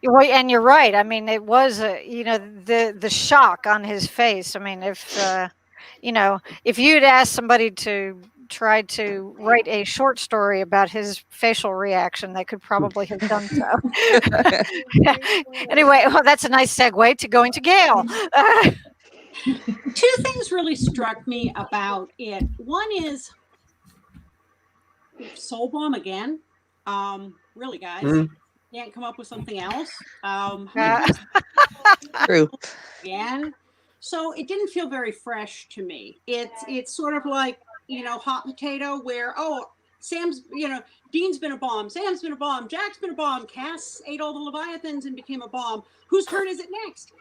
And you're right. I mean, it was the shock on his face. I mean, if you'd asked somebody to try to write a short story about his facial reaction, they could probably have done so. Anyway, well, that's a nice segue to going to Gail. Two things really struck me about it. One is soul bomb again. Really, guys, can't come up with something else. True. Again, so it didn't feel very fresh to me. It's sort of like hot potato, where Sam's Dean's been a bomb, Sam's been a bomb, Jack's been a bomb, Cass ate all the Leviathans and became a bomb. Whose turn is it next?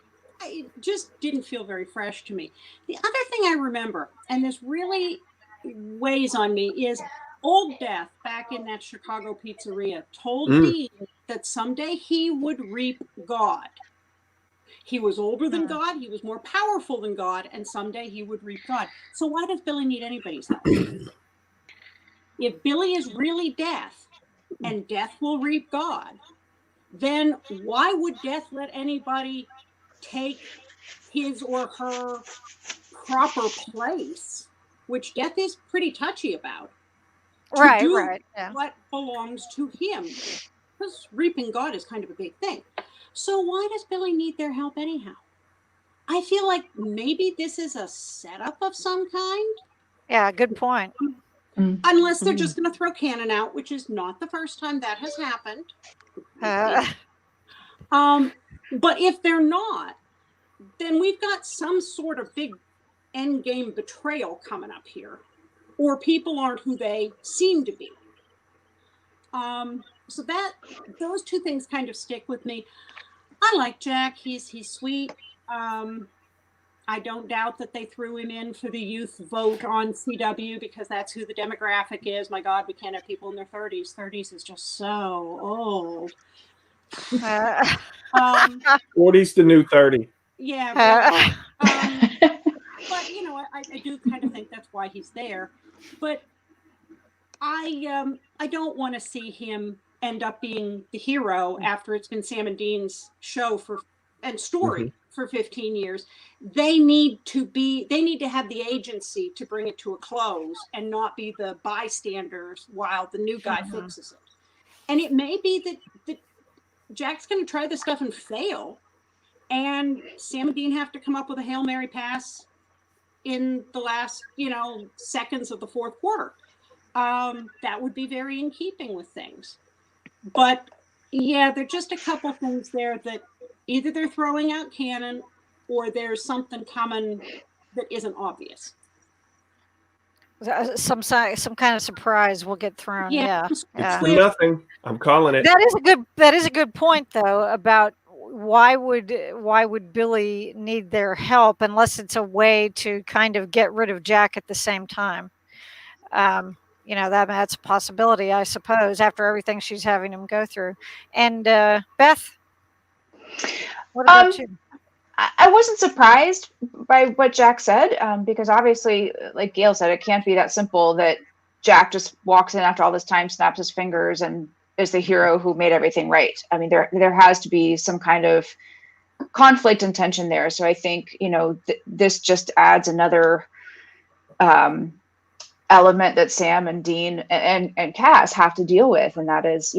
It just didn't feel very fresh to me. The other thing I remember, and this really weighs on me, is Old Death back in that Chicago pizzeria told Dean that someday he would reap God. He was older than God, he was more powerful than God, and someday he would reap God. So why does Billy need anybody's help? If Billy is really death and death will reap God, then why would death let anybody take his or her proper place, which death is pretty touchy about, to Right, do right. Yeah. what belongs to him? Because reaping God is kind of a big thing. So why does Billy need their help anyhow? I feel like maybe this is a setup of some kind. Yeah, good point. Unless they're just going to throw Cannon out, which is not the first time that has happened. But if they're not, then we've got some sort of big end game betrayal coming up here, or people aren't who they seem to be. So that those two things kind of stick with me. I like Jack. He's sweet. I don't doubt that they threw him in for the youth vote on CW because that's who the demographic is. My God, we can't have people in their 30s. 30s is just so old. 40's the new 30. Yeah, really. But you know, I do kind of think that's why he's there. But I don't want to see him end up being the hero after it's been Sam and Dean's show and story for 15 years. They need to have the agency to bring it to a close and not be the bystanders while the new guy fixes it. And it may be that Jack's going to try this stuff and fail, and Sam and Dean have to come up with a Hail Mary pass in the last, seconds of the fourth quarter. That would be very in keeping with things. But yeah, there are just a couple things there that either they're throwing out Cannon or there's something coming that isn't obvious. Some kind of surprise will get thrown. Yeah. It's nothing. I'm calling it. That is a good point though about why would Billy need their help unless it's a way to kind of get rid of Jack at the same time. That's a possibility, I suppose, after everything she's having him go through. And Beth, what about you? I wasn't surprised by what Jack said, because obviously, like Gail said, it can't be that simple that Jack just walks in after all this time, snaps his fingers, and is the hero who made everything right. I mean, there has to be some kind of conflict and tension there. So I think, this just adds another element that Sam and Dean and Cass have to deal with, and that is,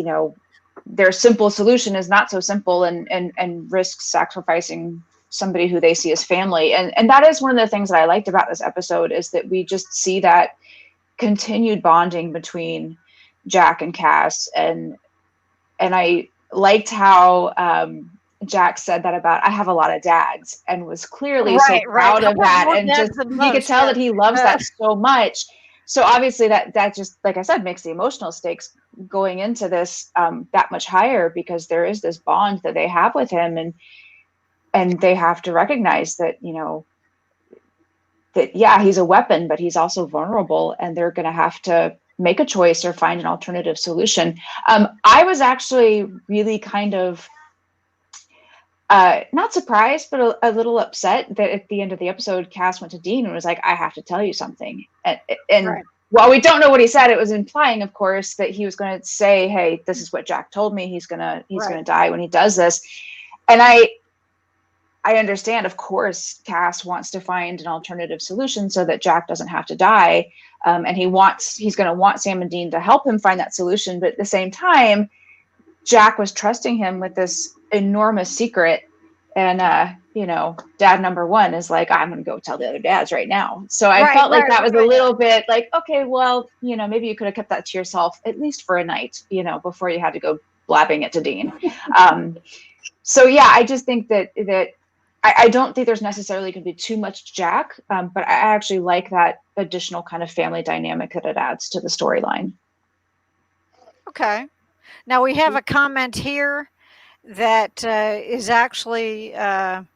their simple solution is not so simple and risks sacrificing somebody who they see as family. And that is one of the things that I liked about this episode, is that we just see that continued bonding between Jack and Cass. And I liked how Jack said that about, I have a lot of dads, and was clearly so proud of that. And just, you could tell that he loves that so much. So obviously that just, like I said, makes the emotional stakes going into this that much higher, because there is this bond that they have with him, and they have to recognize that, that, yeah, he's a weapon, but he's also vulnerable, and they're going to have to make a choice or find an alternative solution. I was actually really kind of not surprised, but a little upset that at the end of the episode, Cass went to Dean and was like, I have to tell you something. And right. While we don't know what he said, it was implying, of course, that he was going to say, hey, this is what Jack told me. He's going to die when he does this. And I understand, of course, Cass wants to find an alternative solution so that Jack doesn't have to die. And he's going to want Sam and Dean to help him find that solution. But at the same time, Jack was trusting him with this enormous secret. And, dad number one is like, I'm going to go tell the other dads right now. So I felt like that was a little bit like, okay, well, maybe you could have kept that to yourself, at least for a night, before you had to go blabbing it to Dean. So yeah, I just think that I don't think there's necessarily going to be too much Jack, but I actually like that additional kind of family dynamic that it adds to the storyline. Okay. Now we have a comment here that is actually some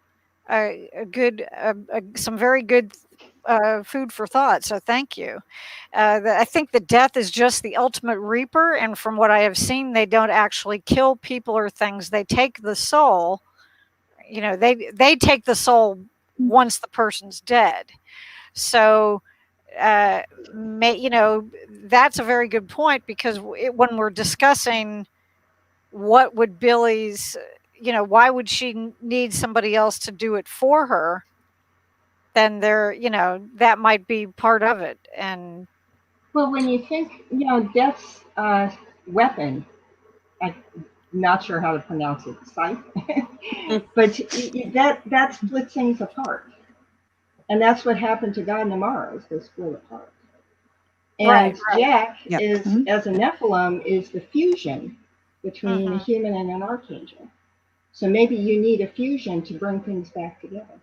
very good food for thought. So thank you. I think that death is just the ultimate reaper. And from what I have seen, they don't actually kill people or things. They take the soul, they take the soul once the person's dead. So that's a very good point, because when we're discussing what would Billy's, why would she need somebody else to do it for her, then that might be part of it. And Well, when you think, Death's weapon, I'm not sure how to pronounce it, scythe, but that splits things apart. And that's what happened to God and Amara, is they split apart. And Jack is, as a Nephilim, is the fusion between a human and an archangel. So maybe you need a fusion to bring things back together.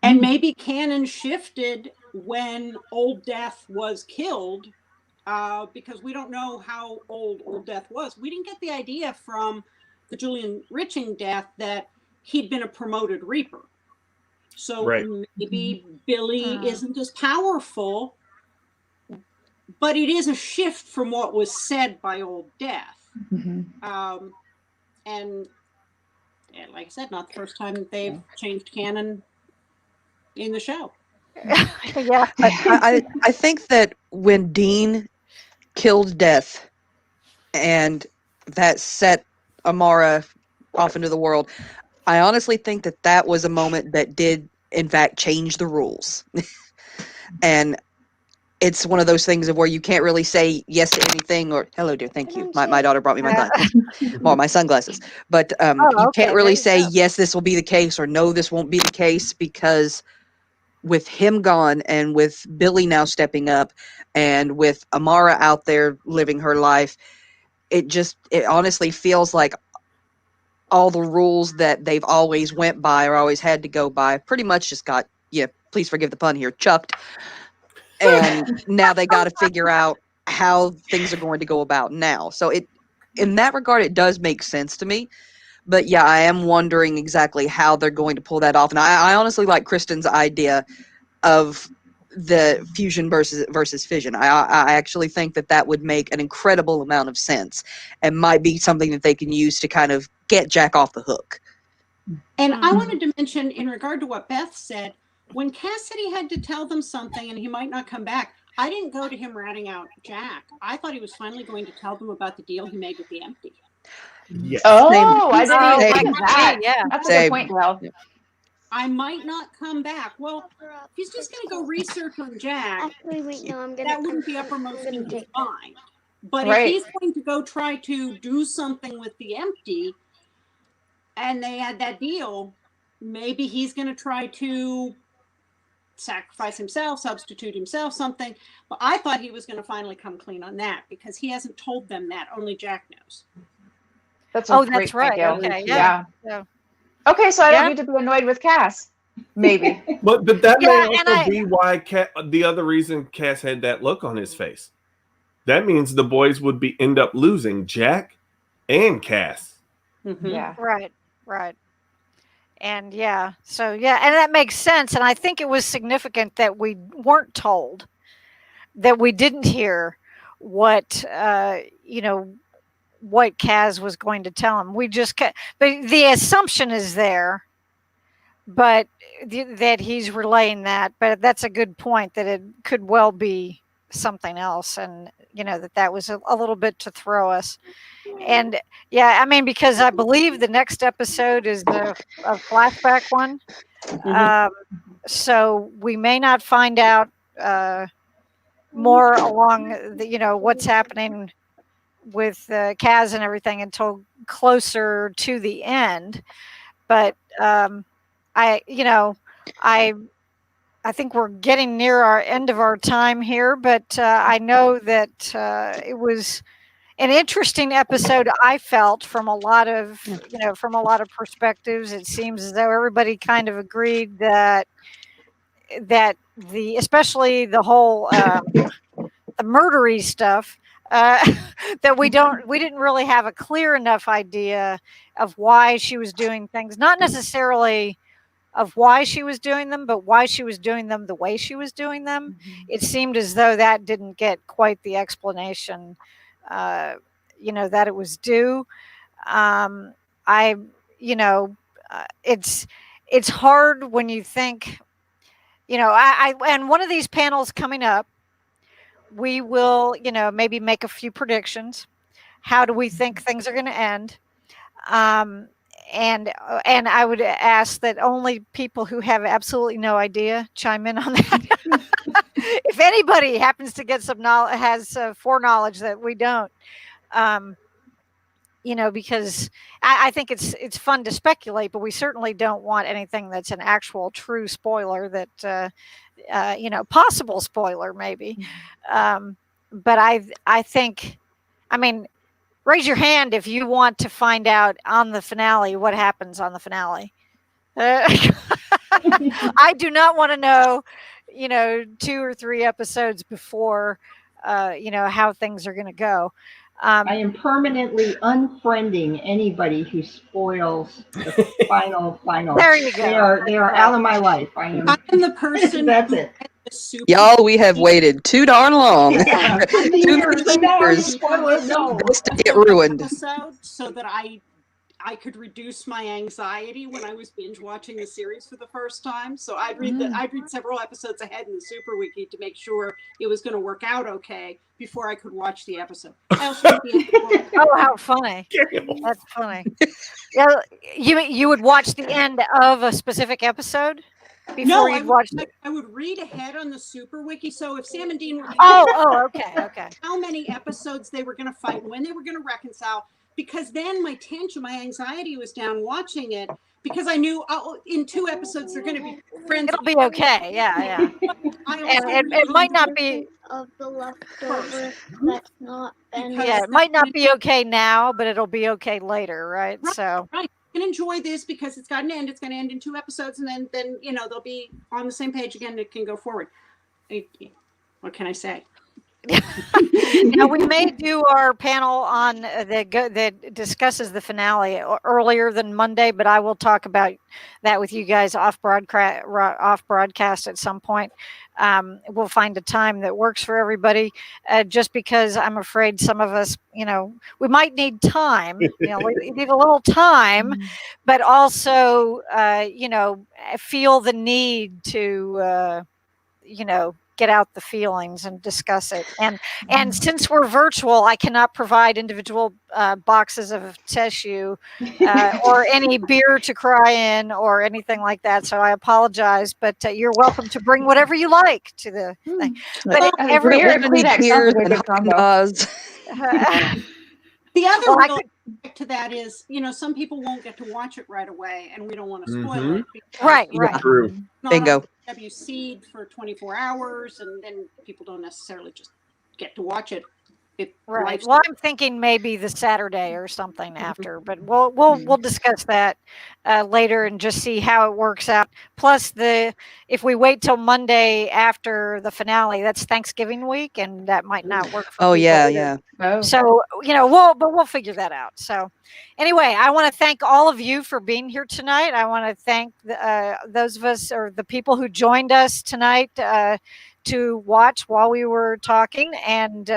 And maybe canon shifted when Old Death was killed, because we don't know how old Death was. We didn't get the idea from the Julian Riching death that he'd been a promoted Reaper. So maybe Billy isn't as powerful, but it is a shift from what was said by Old Death. And like I said, not the first time they've changed canon in the show. Yeah. I think that when Dean killed Death and that set Amara off into the world, I honestly think that was a moment that did, in fact, change the rules. And it's one of those things of where you can't really say yes to anything, or hello dear, thank you. My daughter brought me my glasses. Well, my sunglasses. But you can't really say yes, this will be the case, or no, this won't be the case, because with him gone and with Billy now stepping up and with Amara out there living her life, it honestly feels like all the rules that they've always went by or always had to go by pretty much just got, please forgive the pun here, chucked. And now they got to figure out how things are going to go about now. So in that regard, it does make sense to me. But yeah, I am wondering exactly how they're going to pull that off. And I honestly like Kristen's idea of the fusion versus fission. I actually think that would make an incredible amount of sense and might be something that they can use to kind of get Jack off the hook. And I wanted to mention, in regard to what Beth said, when Cassidy had to tell them something and he might not come back, I didn't go to him ratting out Jack. I thought he was finally going to tell them about the deal he made with the Empty. Yes. Oh, I didn't even Same. think of that. Yeah. That's a good point, Gail. I might not come back. Well, if he's just going to go research on Jack, that wouldn't be uppermost in his mind. But if he's going to go try to do something with the Empty, and they had that deal, maybe he's going to try to sacrifice himself, substitute himself, something. But I thought he was going to finally come clean on that, because he hasn't told them that. Only Jack knows. That's a great that's right. point, Gail. Okay, Yeah. yeah. Okay, so I don't need to be annoyed with Cass. Maybe. But that may Yeah, and also be why the other reason Cass had that look on his face. That means the boys would end up losing Jack and Cass. Yeah. Right. And and that makes sense. And I think it was significant that we weren't told, that we didn't hear what what Kaz was going to tell him. We just but the assumption is there, but that he's relaying that. But that's a good point, that it could well be something else, and that was a little bit to throw us. And I mean, because I believe the next episode is a flashback one. So we may not find out more along what's happening with Kaz and everything until closer to the end. But I think we're getting near our end of our time here, but I know that it was an interesting episode. I felt from a lot of perspectives. It seems as though everybody kind of agreed that especially the whole the murdery stuff, that we didn't really have a clear enough idea of why she was doing things, not necessarily of why she was doing them, but why she was doing them the way she was doing them. It seemed as though that didn't get quite the explanation that it was due. I you know, it's hard when you think, I and one of these panels coming up, we will, maybe make a few predictions. How do we think things are going to end? Um, and I would ask that only people who have absolutely no idea chime in on that. If anybody happens to get some knowledge, has foreknowledge that we don't, um, because I think it's fun to speculate, but we certainly don't want anything that's an actual true spoiler that possible spoiler maybe. But I think, I mean, raise your hand if you want to find out on the finale what happens on the finale. I do not want to know, 2 or 3 episodes before, how things are going to go. I am permanently unfriending anybody who spoils the final. There you go. They are out of my life. I'm the person. That's it. Y'all, we have waited too darn long. Yeah, Too many years just to get ruined. So that I could reduce my anxiety when I was binge watching the series for the first time. So I'd read several episodes ahead in the Super Wiki to make sure it was going to work out okay before I could watch the episode. I also oh, how funny! That's funny. Yeah, you would watch the end of a specific episode before you'd watch it. I would read ahead on the Super Wiki. So if Sam and Dean were okay. How many episodes they were going to fight, when they were going to reconcile. Because then my anxiety was down watching it, because I knew in 2 episodes they're going to be friends. It'll be okay. Yeah. And it might not be of the leftover that's not been. Yeah, it might not be okay now, but it'll be okay later, right? So right. You can enjoy this because it's got an end. It's going to end in 2 episodes, and then they'll be on the same page again. It can go forward. What can I say? Now we may do our panel on that discusses the finale earlier than Monday, but I will talk about that with you guys off broadcast at some point. We'll find a time that works for everybody, just because I'm afraid some of us, we might need time. We need a little time, but also, feel the need to, get out the feelings and discuss it. And since we're virtual, I cannot provide individual boxes of tissue or any beer to cry in or anything like that. So I apologize, but you're welcome to bring whatever you like to the thing. But every beers and hot the other to that is, some people won't get to watch it right away, and we don't want to spoil it. Right. True. Bingo. WC'd for 24 hours, and then people don't necessarily just get to watch it. Right. Well, I'm thinking maybe the Saturday or something after, but we'll discuss that later and just see how it works out. Plus, if we wait till Monday after the finale, that's Thanksgiving week, and that might not work for people. Yeah. Oh. So we'll figure that out. So anyway, I want to thank all of you for being here tonight. I want to thank those of us, or the people who joined us tonight to watch while we were talking and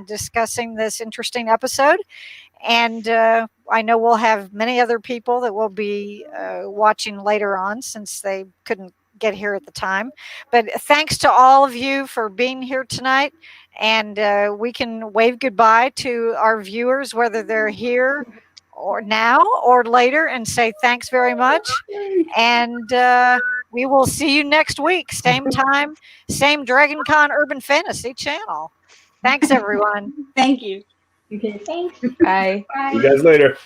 discussing this interesting episode. And I know we'll have many other people that will be watching later on, since they couldn't get here at the time. But thanks to all of you for being here tonight. And we can wave goodbye to our viewers, whether they're here or now or later, and say thanks very much. And we will see you next week, same time, same DragonCon Urban Fantasy channel. Thanks, everyone. Thank you. Okay, thanks. Bye. Bye. See you guys later.